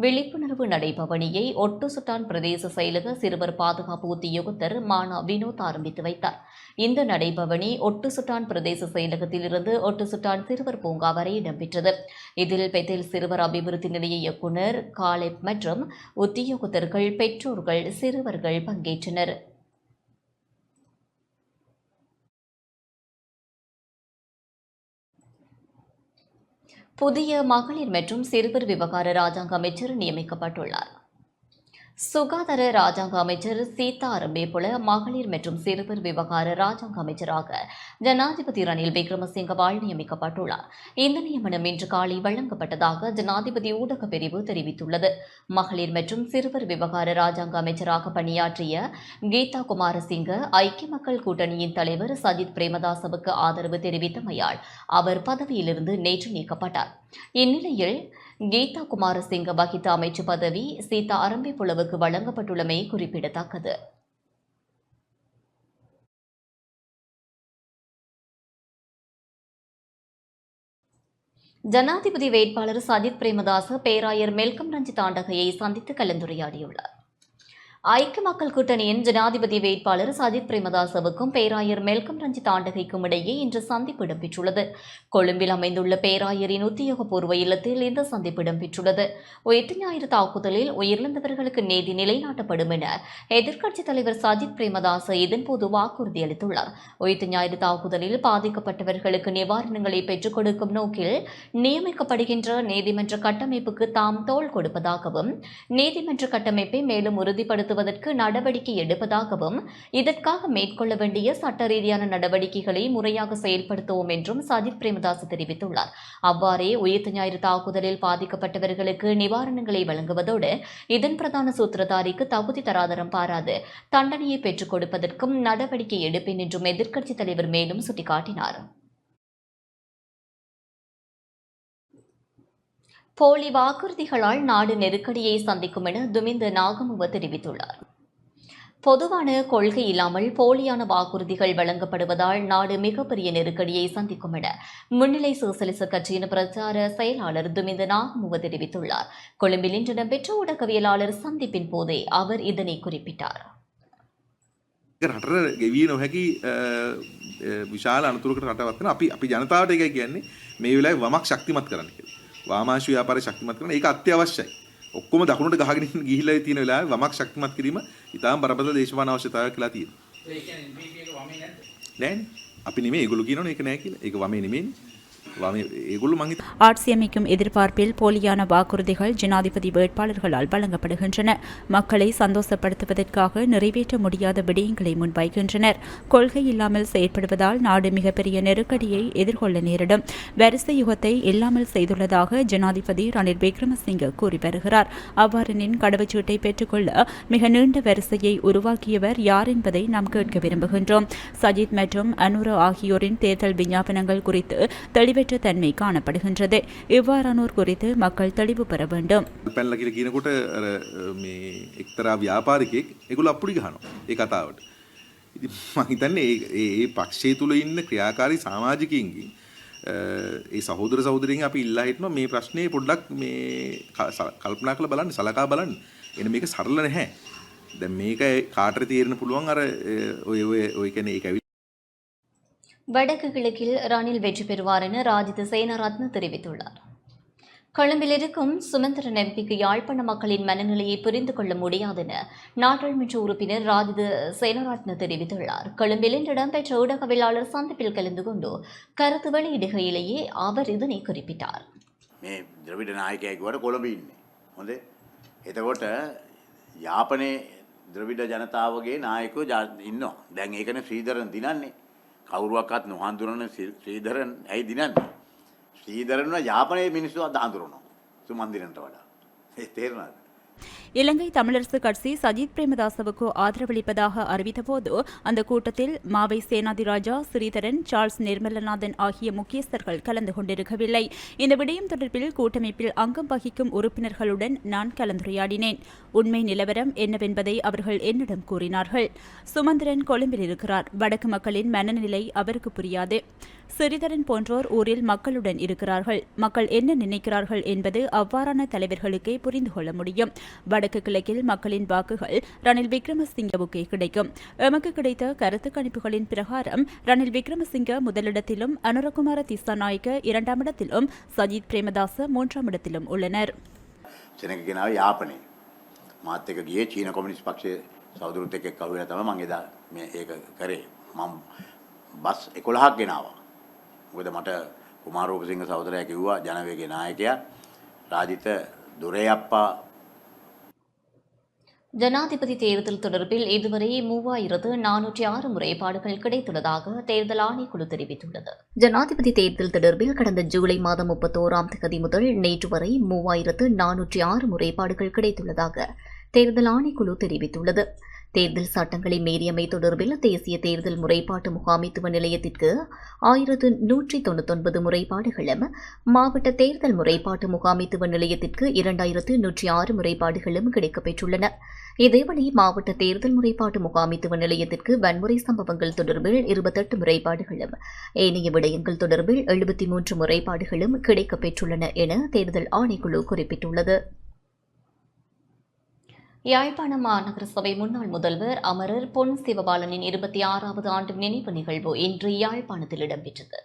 விழிப்புணர்வு நடைபவனியை ஒட்டுசுட்டான் பிரதேச செயலக சிறுவர் பாதுகாப்பு உத்தியோகத்தர் மானா வினோத் ஆரம்பித்து வைத்தார். இந்த நடைபவனி ஒட்டுசுட்டான் பிரதேச செயலகத்திலிருந்து ஒட்டுசுட்டான் சிறுவர் பூங்கா வரை இடம்பெற்றது. இதில் பெத்தல் சிறுவர் அபிவிருத்தி நிலைய இயக்குநர் காலெப் மற்றும் உத்தியோகத்தர்கள், பெற்றோர்கள், சிறுவர்கள் பங்கேற்றனர். புதிய மகளிர் மற்றும் சிறுவர் விவகார ராஜாங்க அமைச்சர் நியமிக்கப்பட்டுள்ளார். சுகாதார ராஜாங்க அமைச்சர் சீதா அரம்பேபுல மகளிர் மற்றும் சிறுவர் விவகார ராஜாங்க அமைச்சராக ஜனாதிபதி ரணில் விக்ரமசிங்கவால் நியமிக்கப்பட்டுள்ளார். இந்த நியமனம் இன்று காலை வழங்கப்பட்டதாக ஜனாதிபதி ஊடக பிரிவு தெரிவித்துள்ளது. மகளிர் மற்றும் சிறுவர் விவகார ராஜாங்க அமைச்சராக பணியாற்றிய கீதா குமாரசிங்க ஐக்கிய மக்கள் கூட்டணியின் தலைவர் சஜித் பிரேமதாசவுக்கு ஆதரவு தெரிவித்தமையால் அவர் பதவியிலிருந்து நேற்று நீக்கப்பட்டார். இந்நிலையில் கீதா குமாரசிங்க வகித்த அமைச்சு பதவி சீதா அரம்பேபுலவுக்கு வழங்கப்பட்டுள்ளமை குறிப்பிடத்தக்கது. ஜனாதிபதி வேட்பாளர் சஜித் பிரேமதாச பேராயர் மெல்கம் ரஞ்சித் ஆண்டகையை சந்தித்து கலந்துரையாடியுள்ளார். ஐக்கிய மக்கள் கூட்டணியின் ஜனாதிபதி வேட்பாளர் சஜித் பிரேமதாசவுக்கும் பேராயர் மெல்கம் ரஞ்சித் ஆண்டகைக்கும் இடையே இன்று சந்திப்பு இடம்பெற்றுள்ளது. கொழும்பில் அமைந்துள்ள பேராயரின் உத்தியோகபூர்வ இல்லத்தில் இந்த சந்திப்பு இடம்பெற்றுள்ளது. உயிர்த்த ஞாயிறு தாக்குதலில் உயிரிழந்தவர்களுக்கு நீதி நிலைநாட்டப்படும் என எதிர்க்கட்சித் தலைவர் சஜித் பிரேமதாச இதன்போது வாக்குறுதி அளித்துள்ளார். உயிர்த்த ஞாயிறு தாக்குதலில் பாதிக்கப்பட்டவர்களுக்கு நிவாரணங்களை பெற்றுக் கொடுக்கும் நோக்கில் நியமிக்கப்படுகின்ற நீதிமன்ற கட்டமைப்புக்கு தாம் தோள் கொடுப்பதாகவும் நீதிமன்ற கட்டமைப்பை மேலும் உறுதிப்படுத்த நடவடிக்கை எடுப்பதாகவும் இதற்காக மேற்கொள்ள வேண்டிய சட்ட ரீதியான நடவடிக்கைகளை முறையாக செயல்படுத்துவோம் என்றும் சஜித் பிரேமதாஸ் தெரிவித்துள்ளார். அவ்வாறே உயிர்த்த ஞாயிறு தாக்குதலில் பாதிக்கப்பட்டவர்களுக்கு நிவாரணங்களை வழங்குவதோடு இதன் பிரதான சூத்திரதாரிக்கு தகுதி தராதரம் பாராது தண்டனையை பெற்றுக் கொடுப்பதற்கும் நடவடிக்கை எடுப்பேன் என்றும் எதிர்க்கட்சித் தலைவர் மேலும் சுட்டிக்காட்டினார். போலி வாக்குறுதிகளால் நாடு நெருக்கடியை சந்திக்கும் என துமிந்த நாகமுவ தெரிவித்துள்ளார். பொதுவான கொள்கை இல்லாமல் போலியான வாக்குறுதிகள் வழங்கப்படுவதால் நாடு மிகப்பெரிய நெருக்கடியை சந்திக்கும் என முன்னிலை சோசலிச கட்சியின் பிரச்சார செயலாளர் துமிந்த நாகமுவ தெரிவித்துள்ளார். கொழும்பில் இன்று இடம்பெற்ற ஊடகவியலாளர் சந்திப்பின் போதே அவர் இதனை குறிப்பிட்டார். රටට ගෙවිය නොහැකි විශාල අනතුරකට රටවත් වෙන අපි ජනතාවට එකයි කියන්නේ මේ වෙලාවේ වමක් ශක්තිමත් කරන්න කියලා. වාමාංශ ව්‍යාපාරය ශක්තිමත් කරන ඒක අත්‍යවශ්‍යයි. ඔක්කොම දකුණට ගහගෙන ගිහිල්ලා තියෙන වෙලාවේ වමක් ශක්තිමත් කිරීම ඉතාම බරපතල දේශපාලන අවශ්‍යතාවයක් කියලා තියෙනවා. ඒ කියන්නේ බීපීඑක වමේ නැද්ද? නෑනේ. අපි නෙමෙයි ඒගොල්ලෝ කියනවනේ ඒක නෑ කියලා. ඒක වමේ නෙමෙයිනේ. ஆட்சியமைக்கும் எதிர்பார்ப்பில் போலியான வாக்குறுதிகள் ஜனாதிபதி வேட்பாளர்களால் வழங்கப்படுகின்றன. மக்களை சந்தோஷப்படுத்துவதற்காக நிறைவேற்ற முடியாத விடயங்களை முன்வைக்கின்றனர். கொள்கை இல்லாமல் செயற்படுவதால் நாடு மிகப்பெரிய நெருக்கடியை எதிர்கொள்ள நேரிடும். வரிசை யுகத்தை இல்லாமல் செய்துள்ளதாக ஜனாதிபதி ரணில் விக்ரமசிங்க கூறி வருகிறார். அவ்வாறெனின் கடவுச்சீட்டை பெற்றுக்கொள்ள மிக நீண்ட வரிசையை உருவாக்கியவர் யார் என்பதை நாம் கேட்க விரும்புகின்றோம். சஜித் மற்றும் அனுர ஆகியோரின் தேர்தல் விஞ்ஞாபனங்கள் குறித்து தெளிவற்ற தன்மை காணப்படுகின்றது. இவ்வாறானோர் குறித்து மக்கள் தெளிவு பெற வேண்டும். පැනලා කියලා කියනකොට අර මේ එක්තරා ව්‍යාපාරිකයෙක් ඒගොල්ලෝ අප්පුඩි ගහනවා ඒ කතාවට. ඉතින් මම හිතන්නේ ඒ පක්ෂයේ තුල ඉන්න ක්‍රියාකාරී සමාජිකයින්ගෙන් ඒ සහෝදර සහෝදරියන් අපි ඉල්ලා හිටනවා මේ ප්‍රශ්නේ පොඩ්ඩක් මේ කල්පනා කරලා බලන්න සලකා බලන්න. එන්න මේක සරල නැහැ. දැන් මේක කාටද තේරෙන්න පුළුවන් අර ඔය කියන්නේ ඒක வடக்கு கிழக்கில் ரணில் வெற்றி பெறுவார் என ராஜித சேனாரத்ன தெரிவித்துள்ளார். கொழும்பில் இருக்கும் சுமந்திரன் எம்பிக்கு யாழ்ப்பாண மக்களின் மனநிலையை புரிந்து கொள்ள முடியாது என நாடாளுமன்ற உறுப்பினர் ராஜித சேனாரத்ன தெரிவித்துள்ளார். கொழும்பில் இன்று இடம்பெற்ற ஊடகவியலாளர் சந்திப்பில் கலந்து கொண்டு கருத்து வெளியிடுகையிலேயே அவர் இதனை குறிப்பிட்டார். මේ ද්‍රවිඩ නායකයෙකුට කොළඹ ඉන්නේ. හොඳේ. එතකොට යාපනයේ ද්‍රවිඩ ජනතාවගේ නායකයෝ ඉන්නවා. දැන් ඒකනේ ශ්‍රීධරන් දිනන්නේ. කවුරුවක්වත් නොහඳුනන ශ්‍රීධරන් ඇයි දිනන්නේ? ශ්‍රීධරන්ව යාපනයේ මිනිස්සු අද හඳුනනවා. සුමන්දිරන්ට වඩා. ඒ තේරෙනවද? இலங்கை தமிழரசு கட்சி சஜித் பிரேமதாசவுக்கு ஆதரவளிப்பதாக அறிவித்தபோது அந்த கூட்டத்தில் மாவை சேனாதிராஜா, ஸ்ரீதரன், சார்ல்ஸ் நிர்மலநாதன் ஆகிய முக்கியஸ்தர்கள் கலந்து கொண்டிருக்கவில்லை. இந்த விடயம் தொடர்பில் கூட்டமைப்பில் அங்கம் வகிக்கும் உறுப்பினர்களுடன் நான் கலந்துரையாடினேன். உண்மை நிலவரம் என்னவென்பதை அவர்கள் என்னிடம் கூறினார்கள். சுமந்திரன் கொழும்பில் இருக்கிறார். வடக்கு மக்களின் மனநிலை அவருக்கு புரியாது. ஸ்ரீதரன் போன்றோர் ஊரில் மக்களுடன் இருக்கிறார்கள். மக்கள் என்ன நினைக்கிறார்கள் என்பது அவ்வாறான தலைவர்களுக்கே புரிந்து கொள்ள முடியும். வடக்கு கிழக்கில் மக்களின் வாக்குகள் ரணில் விக்ரமசிங்கவுக்கே கிடைக்கும். எமக்கு கிடைத்த கருத்து கணிப்புகளின் பிரகாரம் ரணில் விக்ரமசிங்க முதலிடத்திலும் அனுரகுமார திசாநாயக்க இரண்டாம் இடத்திலும் சஜித் பிரேமதாச மூன்றாம் இடத்திலும் உள்ளனர். සෙනගගෙනාව යාපනයේ මාත් එක්ක ගියේ චීන කොමියුනිස්ට් පක්ෂයේ සහෝදරුත් එක්ක කවුරුලා තමයි මම එදා මේ ඒක කරේ. මම බස් 11ක් ගෙනාවා. මොකද මට කුමාරෝපසිංහ සහෝදරයා කිව්වා ජනවේගයේ නායකයා රාජිත දොරේයප්පා. ஜனாதிபதி தேர்தல் தொடர்பில் இதுவரை 3406 முறைப்பாடுகள் கிடைத்துள்ளதாக தேர்தல் ஆணைக்குழு தெரிவித்துள்ளது. ஜனாதிபதி தேர்தல் தொடர்பில் கடந்த ஜூலை மாதம் 31ஆம் தேதி முதல் நேற்று வரை 3406 முறைப்பாடுகள் கிடைத்துள்ளதாக தேர்தல் ஆணைக்குழு தெரிவித்துள்ளது. தேர்தல் சட்டங்களை மீறியமை தொடர்பில் தேசிய தேர்தல் முறைப்பாட்டு முகாமைத்துவ நிலையத்திற்கு 1199 முறைப்பாடுகளும், மாவட்ட தேர்தல் முறைப்பாட்டு முகாமைத்துவ நிலையத்திற்கு 2106 முறைப்பாடுகளும் கிடைக்கப்பெற்றுள்ளன. இதேவழி மாவட்ட தேர்தல் முறைப்பாட்டு முகாமைத்துவ நிலையத்திற்கு வன்முறை சம்பவங்கள் தொடர்பில் 28 முறைப்பாடுகளும், ஏனைய விடயங்கள் தொடர்பில் 73 முறைப்பாடுகளும் கிடைக்கப்பெற்றுள்ளன என தேர்தல் ஆணைக்குழு குறிப்பிட்டுள்ளது. யாழ்ப்பாணம் மாநகர சபை முன்னாள் முதல்வர் அமரர் பொன் சிவபாலனின் 26வது ஆண்டு நினைவு நிகழ்வு இன்று யாழ்ப்பாணத்தில் இடம்பெற்றது.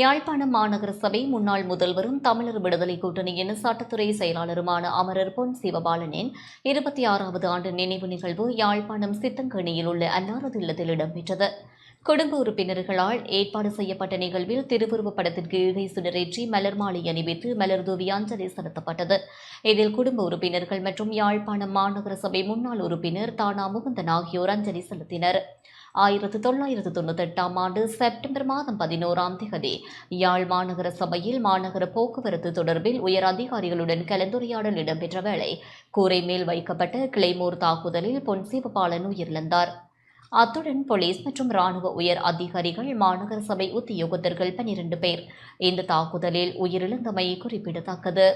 யாழ்ப்பாணம் மாநகர சபை முன்னாள் முதல்வரும் தமிழர் விடுதலை கூட்டணியின் சட்டத்துறை செயலாளருமான அமரர் பொன் சிவபாலனின் 26வது ஆண்டு நினைவு நிகழ்வு யாழ்ப்பாணம் சித்தங்கணியில் உள்ள அன்னாரது இல்லத்தில் இடம்பெற்றது. குடும்ப உறுப்பினர்களால் ஏற்பாடு செய்யப்பட்ட நிகழ்வில் திருவுருவப் படத்திற்கு ஈகை சுடரேற்றி மலர் மாலை அணிவித்து மலர் தூவி அஞ்சலி செலுத்தப்பட்டது. இதில் குடும்ப உறுப்பினர்கள் மற்றும் யாழ்ப்பாணம் மாநகர சபை முன்னாள் உறுப்பினர் தானா முகுந்தன் ஆகியோர் அஞ்சலி செலுத்தினர். 1998ஆம் ஆண்டு செப்டம்பர் மாதம் 11ஆம் தேதி யாழ் மாநகர சபையில் மாநகர போக்குவரத்து தொடர்பில் உயர் அதிகாரிகளுடன் கலந்துரையாடல் இடம்பெற்ற வேளை கூரை மேல் வைக்கப்பட்ட கிளைமோர் தாக்குதலில் பொன் சிவபாலன் உயிரிழந்தார். அத்துடன் போலீஸ் மற்றும் ராணுவ உயர் அதிகாரிகள், மாநகர சபை உத்தியோகத்தர்கள் 12 பேர் இந்த தாக்குதலில் உயிரிழந்தமை குறிப்பிடத்தக்கது.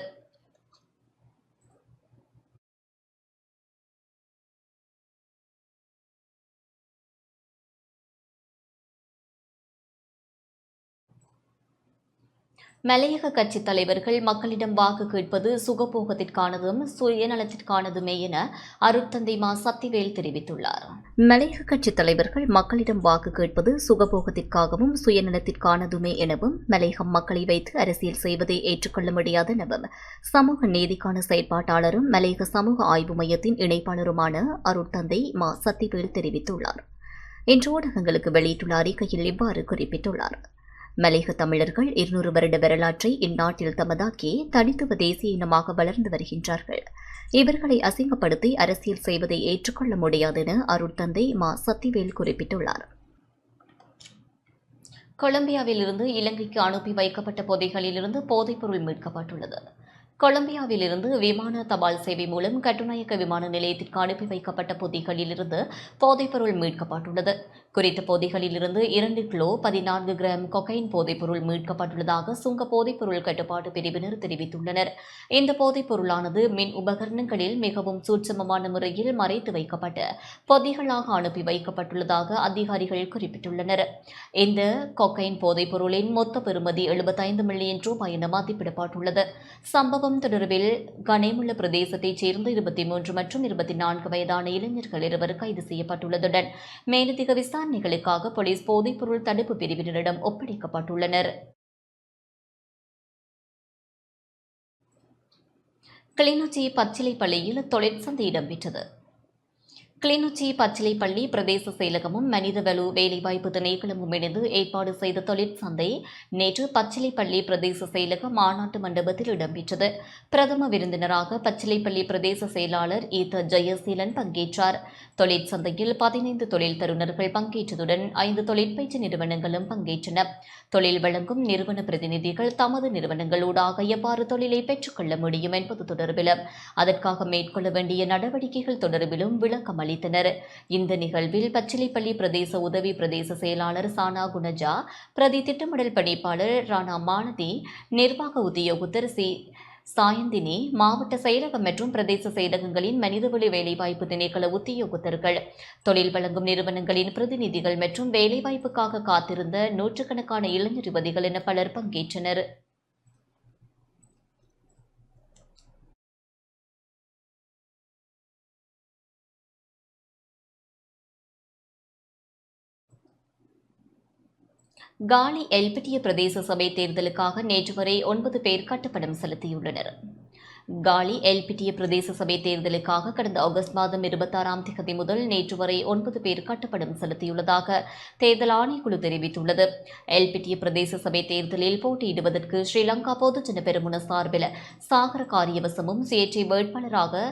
மலையக கட்சித் தலைவர்கள் மக்களிடம் வாக்கு கேட்பது சுகபோகத்திற்கானதும் சுயநலத்திற்கானதுமே என அருட்தந்தை மா சத்திவேல் தெரிவித்துள்ளார். மலையக கட்சித் தலைவர்கள் மக்களிடம் வாக்கு கேட்பது சுகபோகத்திற்காகவும் சுயநலத்திற்கானதுமே எனவும், மலையக மக்களை வைத்து அரசியல் செய்வதை ஏற்றுக்கொள்ள முடியாது எனவும் சமூக நீதிக்கான செயற்பாட்டாளரும் மலையக சமூக ஆய்வு மையத்தின் இணைப்பாளருமான அருட்தந்தை மா சத்திவேல் தெரிவித்துள்ளார். இன்று ஊடகங்களுக்கு வெளியிட்டுள்ள அறிக்கையில் இவ்வாறு குறிப்பிட்டுள்ளார். மலையக தமிழர்கள் 200 வருட வரலாற்றை இந்நாட்டில் தமதாக்கி தனித்துவ தேசிய இனமாக வளர்ந்து வருகின்றார்கள். இவர்களை அசிங்கப்படுத்தி அரசியல் செய்வதை ஏற்றுக்கொள்ள முடியாது என அருட்தந்தை மா சத்திவேல் குறிப்பிட்டுள்ளார். கொலம்பியாவிலிருந்து இலங்கைக்கு அனுப்பி வைக்கப்பட்ட பொதிகளிலிருந்து போதைப்பொருள் மீட்கப்பட்டுள்ளது. கொலம்பியாவிலிருந்து விமான தபால் சேவை மூலம் கட்டுநாயக்க விமான நிலையத்திற்கு அனுப்பி வைக்கப்பட்ட பொதிகளிலிருந்து போதைப்பொருள் மீட்கப்பட்டுள்ளது. குறித்த பொதிகளிலிருந்து 2 கிலோ 14 கிராம் கொகைன் போதைப்பொருள் மீட்கப்பட்டுள்ளதாக சுங்க போதைப்பொருள் கட்டுப்பாட்டு பிரிவினர் தெரிவித்துள்ளனர். இந்த போதைப்பொருளானது மின் உபகரணங்களில் மிகவும் சூட்சமமான முறையில் மறைத்து வைக்கப்பட்ட பொதிகளாக அனுப்பி வைக்கப்பட்டுள்ளதாக அதிகாரிகள் குறிப்பிட்டுள்ளனர். இந்த கொகைன் போதைப்பொருளின் மொத்த பெறுமதி 75 மில்லியன் ரூபாய் என மதிப்பிடப்பட்டுள்ளது. சம்பவம் தொடர்பில் கனேமுள்ள பிரதேசத்தைச் சேர்ந்த 23 மற்றும் 24 வயதான இளைஞர்கள் 2 கைது செய்யப்பட்டுள்ளதுடன் மேலதிக விசாரணைகளுக்காக போலீஸ் போதைப்பொருள் தடுப்பு பிரிவினரிடம் ஒப்படைக்கப்பட்டுள்ளனர். கிளிநொச்சி பச்சிலைப்பள்ளியில் தொழிற்சந்தை இடம்பெற்றது. கிளிநொச்சி பச்சிலைப்பள்ளி பிரதேச செயலகமும் மனிதவள வேலைவாய்ப்பு திணைக்களமும் இணைந்து ஏற்பாடு செய்த தொழிற்சந்தை நேற்று பச்சிலைப்பள்ளி பிரதேச செயலக மாநாட்டு மண்டபத்தில் இடம்பெற்றது. பிரதம விருந்தினராக பச்சிலைப்பள்ளி பிரதேச செயலாளர் ஈத்த ஜெயசீலன் பங்கேற்றார். தொழிற்சந்தையில் 15 தொழில் தருணர்கள் பங்கேற்றதுடன் 5 தொழிற்பயிற்சி நிறுவனங்களும் பங்கேற்றன. தொழில் வழங்கும் நிறுவன பிரதிநிதிகள் தமது நிறுவனங்களூடாக எவ்வாறு தொழிலை பெற்றுக்கொள்ள முடியும் என்பது தொடர்பிலும் அதற்காக மேற்கொள்ள வேண்டிய நடவடிக்கைகள் தொடர்பிலும் விளக்கம் அளித்தனர். இந்த நிகழ்வில் பச்சிலைப்பள்ளி பிரதேச உதவி பிரதேச செயலாளர் சானா குணஜா, பிரதி திட்டமிடல் பணிப்பாளர் ராணா மானதி, நிர்வாக உத்தியோகத்தர் சி சாயந்தினி, மாவட்ட செயலகம் மற்றும் பிரதேச செயலகங்களின் மனிதவள வேலைவாய்ப்பு திணைக்கள உத்தியோகத்தர்கள், தொழில் வழங்கும் நிறுவனங்களின் பிரதிநிதிகள் மற்றும் வேலைவாய்ப்புக்காக காத்திருந்த நூற்றுக்கணக்கான இளைஞர் யுவதிகள் என பலர் பங்கேற்றனர். காலி எல்பிட்டிய பிரதேச சபை தேர்தலுக்காக நேற்று வரை 9 பேர் கட்டுப்பணம் செலுத்தியுள்ளனர். காலி எல்பிட்டிய பிரதேச சபை தேர்தலுக்காக கடந்த ஆகஸ்ட் மாதம் 26ஆம் தேதி முதல் நேற்று வரை 9 பேர் கட்டப்படம் செலுத்தியுள்ளதாக தேர்தல் ஆணைக்குழு தெரிவித்துள்ளது. எல்பிட்டிய பிரதேச சபை தேர்தலில் போட்டியிடுவதற்கு ஸ்ரீலங்கா பொதுஜன பெரமுன சார்பில் சாகர காரியவசமும் சுயேட்சை வேட்பாளராக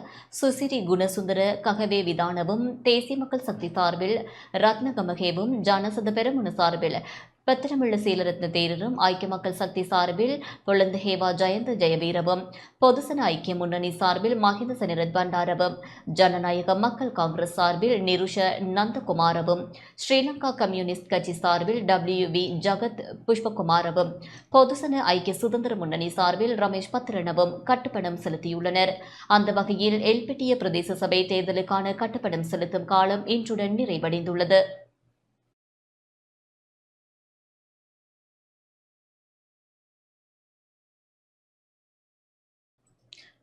சுசிரி குணசுந்தர ககவே விதானவும், தேசிய மக்கள் சக்தி சார்பில் ரத்னகமகேவும், ஜனசத பெரமுன சார்பில் பத்திரமுள்ள சீலரத்ன தேரரும், ஐக்கிய மக்கள் சக்தி சார்பில் பொலந்த ஹேவா ஜயந்த ஜெயவீரவும், பொதுசன ஐக்கிய முன்னணி சார்பில் மஹிந்த செனரத் பண்டாரவும், ஜனநாயக மக்கள் காங்கிரஸ் சார்பில் நிருஷ நந்தகுமாரவும், ஸ்ரீலங்கா கம்யூனிஸ்ட் கட்சி சார்பில் WV ஜகத் புஷ்பகுமாரவும், பொதுசன ஐக்கிய சுதந்திர முன்னணி சார்பில் ரமேஷ் பத்ரனவும் கட்டுப்பணம் செலுத்தியுள்ளனர். அந்த வகையில் எல்பிட்டிய பிரதேச சபை தேர்தலுக்கான கட்டுப்பணம் செலுத்தும் காலம் இன்றுடன் நிறைவடைந்துள்ளது.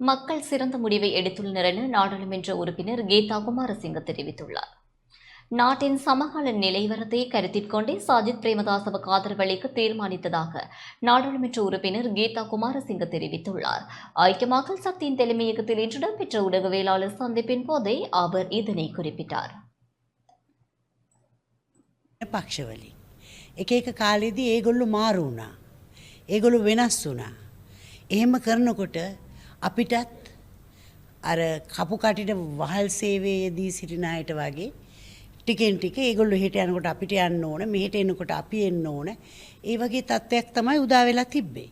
மக்கள் சிறந்த முடிவை எடுத்துள்ளனர் என நாடாளுமன்ற உறுப்பினர் கீதா குமாரசிங்க தெரிவித்துள்ளார். நாட்டின் சமகால நிலைவரத்தை கருத்தில் கொண்டே சாஜித் பிரேமதாசவுக்கு ஆதரவளிக்க தீர்மானித்ததாக நாடாளுமன்ற உறுப்பினர் கீதா குமாரசிங்க தெரிவித்துள்ளார். ஐக்கிய மக்கள் சக்தியின் தலைமையகத்தில் இன்று இடம்பெற்ற ஊடகவியலாளர் சந்திப்பின் போதே அவர் இதனை குறிப்பிட்டார். පක්ෂවලින් එක එක කාලෙදී ඒගොල්ලෝ මාරු වුණා. ඒගොල්ලෝ වෙනස් වුණා. එහෙම කරනකොට අපිටත් අර කපු කටිට වහල් සේවයේදී සිටින අයට වගේ ටිකෙන් ටික ඒගොල්ලෝ හෙට යනකොට අපිට යන්න ඕන, මෙහෙට එනකොට අපි එන්න ඕන. ඒ වගේ තත්ත්වයක් තමයි උදා වෙලා තිබ්බේ.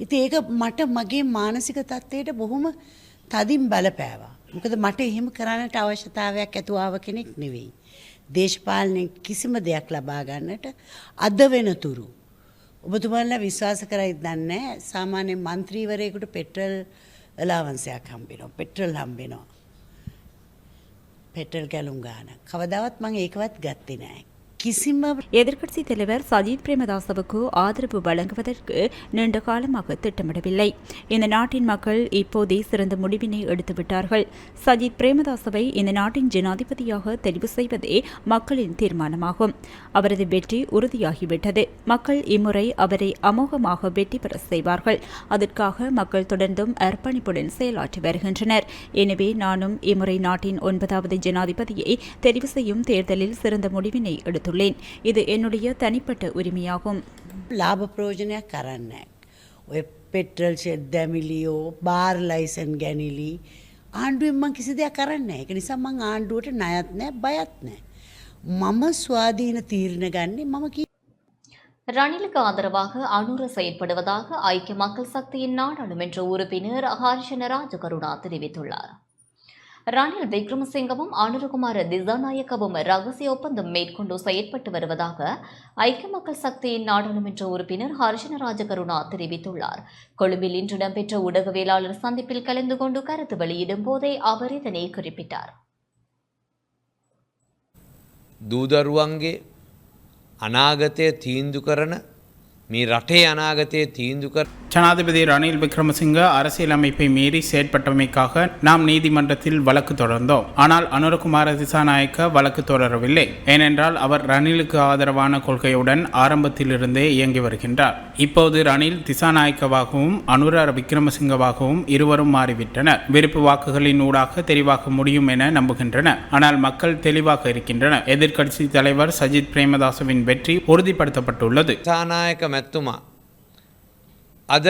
ඉතින් ඒක මට මගේ මානසික තත්ත්වයට බොහොම තදින් බලපෑවා. මොකද මට එහෙම කරන්නට අවශ්‍යතාවයක් ඇතුව ආව කෙනෙක් නෙවෙයි. දේශපාලනයෙන් කිසිම දෙයක් ලබා ගන්නට අද වෙනතුරු ඔබතුමාලා විශ්වාස කරයිද දන්නේ නැහැ. සාමාන්‍ය മന്ത്രിවරයෙකුට පෙට්‍රල් allowance එකක් හම්බෙනවා. පෙට්‍රල් හම්බෙනවා. පෙට්‍රල් ගලුම් ගන්න. කවදාවත් මම ඒකවත් ගත්තේ නැහැ. எதிர்க்கட்சி தலைவர் சஜித் பிரேமதாசவுக்கு ஆதரவு வழங்குவதற்கு நீண்ட காலமாக திட்டமிடவில்லை. இந்த நாட்டின் மக்கள் இப்போதே சிறந்த முடிவினை எடுத்துவிட்டார்கள். சஜித் பிரேமதாசவை இந்த நாட்டின் ஜனாதிபதியாக தெரிவு செய்வதே மக்களின் தீர்மானமாகும். அவரது வெற்றி உறுதியாகிவிட்டது. மக்கள் இம்முறை அவரை அமோகமாக வெற்றி பெற செய்வார்கள். அதற்காக மக்கள் தொடர்ந்தும் அர்ப்பணிப்புடன் செயலாற்றி வருகின்றனர். எனவே நானும் இம்முறை நாட்டின் 9வது ஜனாதிபதியை தெரிவு செய்யும் தேர்தலில் சிறந்த முடிவினை எடுத்துள்ளேன். இது என்னுடைய தனிப்பட்ட உரிமையாகும். ලාභ ප්‍රයෝජනයක් කරන්නේ ඔය පෙට්‍රල් ෂෙඩ් දැමිලියෝ බාර් ලයිසන් ගැනිලි ආණ්ඩුවෙන් මම කිසි දෙයක් කරන්නේ නැහැ. ඒක නිසා මම ආණ්ඩුවට ණයත් නැහැ බයත් නැහැ. මම ස්වාධීන තීරණ ගන්නේ මම ரணிலுக்கு ஆதரவாக அனுர செயற்படுவதாக ஐக்கிய மக்கள் சக்தியின் நாடாளுமன்ற உறுப்பினர் ஹர்ஷன ராஜகருணா தெரிவித்துள்ளார். ரணில் விக்ரமசிங்கவும் அனுரகுமார திசாநாயக்கவும் ரகசிய ஒப்பந்தம் மேற்கொண்டு செயற்பட்டு வருவதாக ஐக்கிய மக்கள் சக்தியின் நாடாளுமன்ற உறுப்பினர் ஹர்ஷன ராஜகருணா தெரிவித்துள்ளார். கொழும்பில் இன்று இடம்பெற்ற ஊடகவியலாளர் சந்திப்பில் கலந்து கொண்டு கருத்து வெளியிடும் போதே அவர் இதனை குறிப்பிட்டார். දූදරුවන්ගේ අනාගතය තීන්දු කරන මේ රටේ අනාගතය තීන්දු කර ஜனாதிபதி ரணில் விக்ரமசிங்க அரசியலமைப்பை மீறி செயற்பட்டமைக்காக நாம் நீதிமன்றத்தில் வழக்கு தொடர்ந்தோம். ஆனால் அனுரகுமார திசாநாயக்க வழக்கு தொடரவில்லை. ஏனென்றால் அவர் ரணிலுக்கு ஆதரவான கொள்கையுடன் ஆரம்பத்திலிருந்தே இயங்கி வருகின்றார். இப்போது ரணில் திசாநாயக்கவாகவும் அனுர விக்ரமசிங்கவாகவும் இருவரும் மாறிவிட்டனர். விருப்பு வாக்குகளின் ஊடாக தெரிவாக்க முடியும் என நம்புகின்றனர். ஆனால் மக்கள் தெளிவாக இருக்கின்றனர். எதிர்க்கட்சி தலைவர் சஜித் பிரேமதாசவின் வெற்றி உறுதிப்படுத்தப்பட்டுள்ளது. திசாநாயக்க மெத்துமா අද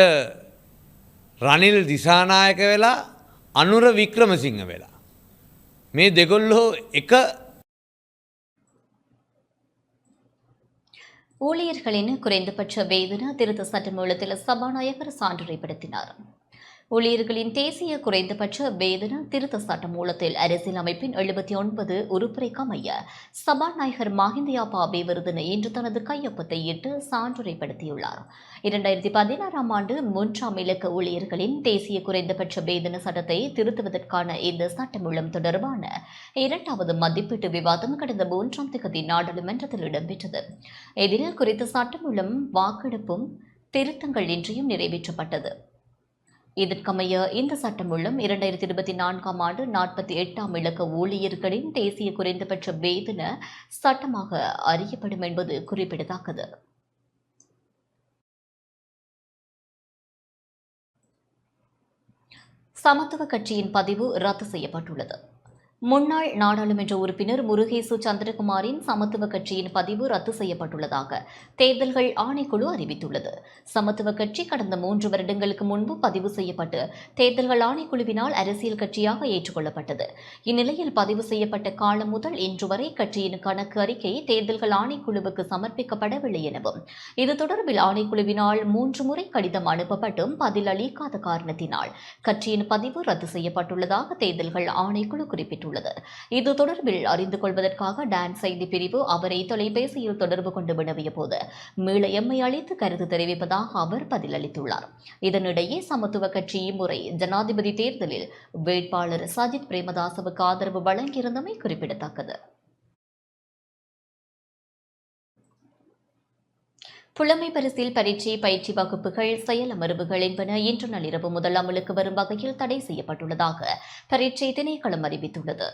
රනිල් දිසානායක වෙලා අනුර වික්‍රමසිංහ වෙලා මේ දෙගොල්ලෝ එක ஊழியர்களின் குறைந்தபட்ச வேதன திருத்த சட்டமூலத்தில் சபாநாயகர் சான்றிதழ்படுத்தினார். ஊழியர்களின் தேசிய குறைந்தபட்ச வேதன திருத்த சட்டமூலத்தில் அரசியலமைப்பின் 79 உறுப்புரைக்கமைய சபாநாயகர் மஹிந்தயாப்பா அபிவர்தன இன்று தனது கையொப்பத்தை இட்டு சான்றிதழ்படுத்தியுள்ளார். 2016ஆம் ஆண்டு 3ஆம் இலக்க ஊழியர்களின் தேசிய குறைந்தபட்ச வேதன சட்டத்தை திருத்துவதற்கான இந்த சட்டமூலம் தொடர்பான 2வது மதிப்பீட்டு விவாதம் கடந்த 3ஆம் தேதி நாடாளுமன்றத்தில் இடம்பெற்றது. இதில் குறித்த சட்டமூலம் வாக்கெடுப்பும் திருத்தங்கள் இன்றியும் நிறைவேற்றப்பட்டது. இதற்கமைய இந்த சட்டமூலம் 2024ஆம் ஆண்டு 48ஆம் இலக்க ஊழியர்களின் தேசிய குறைந்தபட்ச வேதன சட்டமாக அறியப்படும் என்பது குறிப்பிடத்தக்கது. சமத்துவ கட்சியின் பதிவு ரத்து செய்யப்பட்டுள்ளது. முன்னாள் நாடாளுமன்ற உறுப்பினர் முருகேசு சந்திரகுமாரின் சமத்துவ கட்சியின் பதிவு ரத்து செய்யப்பட்டுள்ளதாக தேர்தல்கள் ஆணைக்குழு அறிவித்துள்ளது. சமத்துவ கட்சி கடந்த 3 வருடங்களுக்கு முன்பு பதிவு செய்யப்பட்டு தேர்தல்கள் ஆணைக்குழுவினால் அரசியல் கட்சியாக ஏற்றுக்கொள்ளப்பட்டது. இந்நிலையில் பதிவு செய்யப்பட்ட காலம் முதல் இன்று வரை கட்சியின் கணக்கு அறிக்கை தேர்தல்கள் ஆணைக்குழுவுக்கு சமர்ப்பிக்கப்படவில்லை எனவும் இது தொடர்பில் ஆணைக்குழுவினால் 3 முறை கடிதம் அனுப்பப்பட்டும் பதில் அளிக்காத காரணத்தினால் கட்சியின் பதிவு ரத்து செய்யப்பட்டுள்ளதாக தேர்தல்கள் ஆணைக்குழு குறிப்பிட்டுள்ளது. இது தொடர்பில் அறிந்து கொள்வதற்காக டான் செய்தி பிரிவு அவரை தொலைபேசியில் தொடர்பு கொண்டு வினவிய போது மீள எம்மை அழைத்து கருத்து தெரிவிப்பதாக அவர் பதிலளித்துள்ளார். இதனிடையே சமத்துவ கட்சி இம்முறை ஜனாதிபதி தேர்தலில் வேட்பாளர் சஜித் பிரேமதாசவுக்கு ஆதரவு வழங்கியிருந்தமை குறிப்பிடத்தக்கது. புலமை பரிசில் பரீட்சை பயிற்சி வகுப்புகள் செயலமர்வுகள் என்பன இன்று நள்ளிரவு முதல் அமலுக்கு வரும் வகையில் தடை செய்யப்பட்டுள்ளதாக பரீட்சை திணைக்களம் அறிவித்துள்ளது.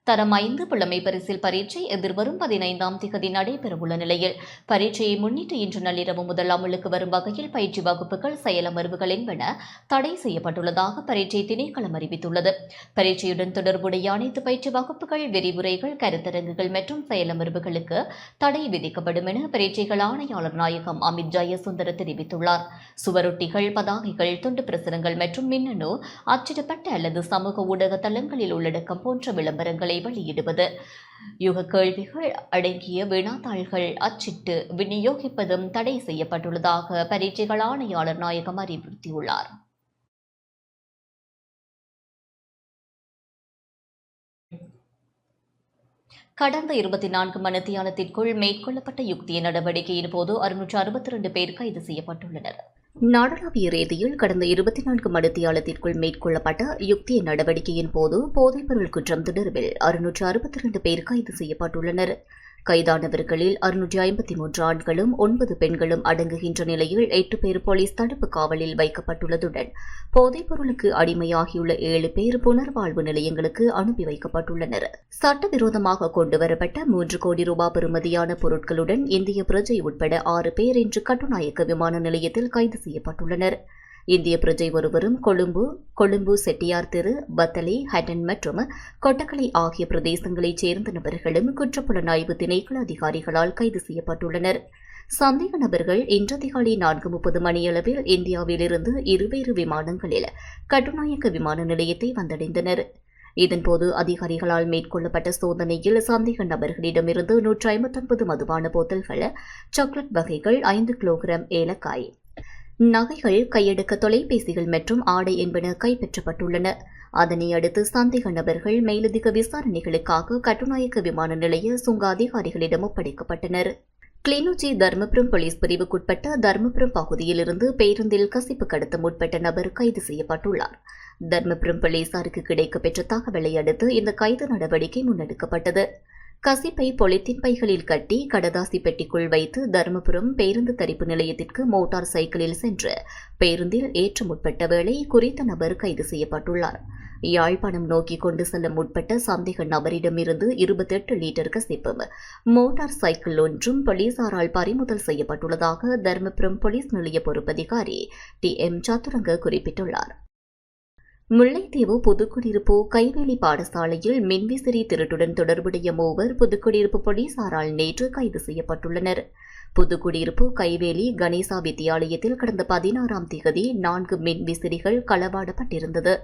தரம் 5 புலமை பரிசில் பரீட்சை எதிர்வரும் 15ஆம் திகதி நடைபெறவுள்ள நிலையில் பரீட்சையை முன்னிட்டு இன்று நள்ளிரவு முதல் அமலுக்கு வரும் வகையில் பயிற்சி வகுப்புகள் செயலமர்வுகள் என்பன தடை செய்யப்பட்டுள்ளதாக பரீட்சை திணைக்களம் அறிவித்துள்ளது. பரீட்சையுடன் தொடர்புடைய அனைத்து பயிற்சி வகுப்புகள், விரிவுரைகள், கருத்தரங்குகள் மற்றும் செயலமர்வுகளுக்கு தடை விதிக்கப்படும் என பரீட்சைகள் ஆணையாளர் நாயகம் அமித் ஜெயசுந்தர தெரிவித்துள்ளார். சுவரொட்டிகள், பதாகைகள், துண்டு பிரசுரங்கள் மற்றும் மின்னணு, அச்சிடப்பட்ட அல்லது சமூக ஊடக தளங்களில் உள்ளடக்கம் போன்ற விளம்பரங்களை வெளியிடுவது, யுக கேள்விகள் அடங்கிய வினாத்தாள்கள் அச்சிட்டு விநியோகிப்பதும் தடை செய்யப்பட்டுள்ளதாக பரீட்சைகள் ஆணையாளர் நாயகம் அறிவுறுத்தியுள்ளார். கடந்த 24 மணித்தியாலத்திற்குள் மேற்கொள்ளப்பட்ட யுக்திய நடவடிக்கையின் போது 662 பேர் கைது செய்யப்பட்டுள்ளனர். நாடளாவிய ரீதியில் கடந்த 24 மணித்தியாலத்திற்குள் மேற்கொள்ளப்பட்ட யுக்திய நடவடிக்கையின் போது போதைப்பொருள் குற்றம் தொடர்பில் 662 பேர் கைது செய்யப்பட்டுள்ளனர். கைதானவர்களில் 653 ஆண்களும் 9 பெண்களும் அடங்குகின்ற நிலையில் 8 பேர் போலீஸ் தடுப்பு காவலில் வைக்கப்பட்டுள்ளதுடன் போதைப்பொருளுக்கு அடிமையாகியுள்ள 7 பேர் புனர்வாழ்வு நிலையங்களுக்கு அனுப்பி வைக்கப்பட்டுள்ளனர். சட்டவிரோதமாக கொண்டுவரப்பட்ட 3 கோடி ரூபாய் பெறுமதியான பொருட்களுடன் இந்திய பிரஜை உட்பட 6 பேர் இன்று கட்டுநாயக்க விமான நிலையத்தில் கைது செய்யப்பட்டுள்ளனர். இந்திய பிரஜை ஒருவரும் கொழும்பு செட்டியார் தெரு, பத்தலை, ஹட்டன் மற்றும் கொட்டக்கலை ஆகிய பிரதேசங்களைச் சேர்ந்த நபர்களும் குற்றப்புலனாய்வு திணைக்கள அதிகாரிகளால் கைது செய்யப்பட்டுள்ளனர். சந்தேக நபர்கள் இன்று அதிகாலை 4:30 மணியளவில் இந்தியாவிலிருந்து 2 விமானங்களில் கட்டுநாயக்க விமான நிலையத்தை வந்தடைந்தனர். இதன்போது அதிகாரிகளால் மேற்கொள்ளப்பட்ட சோதனையில் சந்தேக நபர்களிடமிருந்து 159 மதுபான போத்தல்கள், சாக்லேட் வகைகள், 5 கிலோகிராம் ஏலக்காய், நகைகள், கையடக்க தொலைபேசிகள் மற்றும் ஆடை என்பன கைப்பற்றப்பட்டுள்ளன. அதனை அடுத்து சந்தேக நபர்கள் மேலதிக விசாரணைகளுக்காக கட்டுநாயக்க விமான நிலைய சுங்க அதிகாரிகளிடம் ஒப்படைக்கப்பட்டனர். கிளிநொச்சி தர்மபுரம் போலீஸ் பிரிவுக்குட்பட்ட தர்மபுரம் பகுதியிலிருந்து பேருந்தில் கசிப்பு கடத்த முற்பட்ட நபர் கைது செய்யப்பட்டுள்ளார். தர்மபுரம் போலீசாருக்கு கிடைக்கப்பெற்ற தகவலை அடுத்து இந்த கைது நடவடிக்கை முன்னெடுக்கப்பட்டது. கசிப்பை பொலித்தீன் பைகளில் கட்டி கடதாசி பெட்டிக்குள் வைத்து தருமபுரம் பேருந்து தரிப்பு நிலையத்திற்கு மோட்டார் சைக்கிளில் சென்று பேருந்தில் ஏற்ற முற்பட்ட வேளை குறித்த நபர் கைது செய்யப்பட்டுள்ளார். யாழ்ப்பாணம் நோக்கி கொண்டு செல்ல முற்பட்ட சந்தேக நபரிடமிருந்து 28 லிட்டர் கசிப்பும் மோட்டார் சைக்கிள் ஒன்றும் போலீசாரால் பறிமுதல் செய்யப்பட்டுள்ளதாக தருமபுரம் போலீஸ் நிலைய பொறுப்பதிகாரி TM சத்துரங்க குறிப்பிட்டுள்ளார். முல்லைத்தீவு புதுக்குடியிருப்பு கைவேலி பாடசாலையில் மின்விசிறி திருட்டுடன் தொடர்புடைய 3 புதுக்குடியிருப்பு போலீசாரால் நேற்று கைது செய்யப்பட்டுள்ளனர். புதுக்குடியிருப்பு கைவேலி கணேசா வித்தியாலயத்தில் கடந்த 16ஆம் தேதி 4 மின்விசிறிகள் களவாடப்பட்டிருந்தது.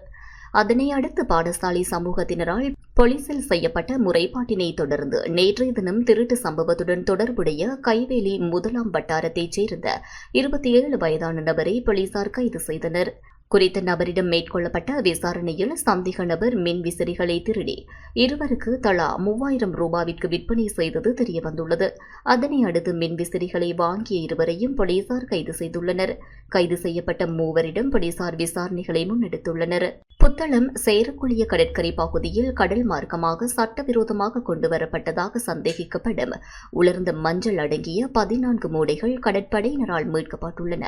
அதனை அடுத்து பாடசாலை சமூகத்தினரால் போலீசில் செய்யப்பட்ட முறைப்பாட்டினை தொடர்ந்து நேற்றைய தினம் திருட்டு சம்பவத்துடன் தொடர்புடைய கைவேலி 1ஆம் வட்டாரத்தைச் சேர்ந்த 27 வயதான நபரை போலீசார் கைது செய்தனர். குறித்த நபரிடம் மேற்கொள்ளப்பட்ட விசாரணையில் சந்தேக நபர் மின் விசிறிகளை திருடி இருவருக்கு தலா 3000 ரூபாவிற்கு விற்பனை செய்தது தெரியவந்துள்ளது. அதனை அடுத்து மின் விசிறிகளை வாங்கிய இருவரையும் போலீசார் கைது செய்துள்ளனர். கைது செய்யப்பட்ட 3வரிடம் போலீசார் விசாரணைகளை முன்னெடுத்துள்ளனர். புத்தளம் சேரக்குழிய கடற்கரை பகுதியில் கடல் மார்க்கமாக சட்டவிரோதமாக கொண்டுவரப்பட்டதாக சந்தேகிக்கப்படும் உலர்ந்த மஞ்சள் அடங்கிய 14 மூடைகள் கடற்படையினரால் மீட்கப்பட்டுள்ளன.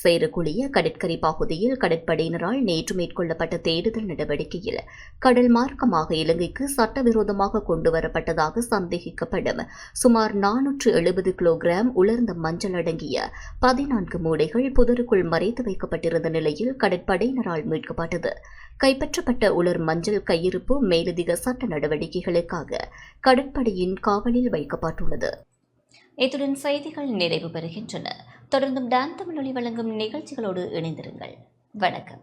சேரக்குழிய கடற்கரை பகுதியில் கடற்படையினரால் நேற்று மேற்கொள்ளப்பட்ட தேடுதல் நடவடிக்கையில் கடல் மார்க்கமாக இலங்கைக்கு சட்டவிரோதமாக கொண்டுவரப்பட்டதாக சந்தேகிக்கப்படும் சுமார் 470 கிலோகிராம் உலர்ந்த மஞ்சள் அடங்கிய 14 மூடைகள் புதருக்குள் மறைத்து வைக்கப்பட்டிருந்த நிலையில் கடற்படையினரால் மீட்கப்பட்டது. கைப்பற்றப்பட்ட உலர் மஞ்சள் கையிருப்பு மேலதிக சட்ட நடவடிக்கைகளுக்காக கடற்படையின் காவலில் வைக்கப்பட்டுள்ளது. இத்துடன் செய்திகள் நிறைவு பெறுகின்றன. தொடர்ந்தும் டான் தமிழொலி வழங்கும் நிகழ்ச்சிகளோடு இணைந்திருங்கள். வணக்கம்.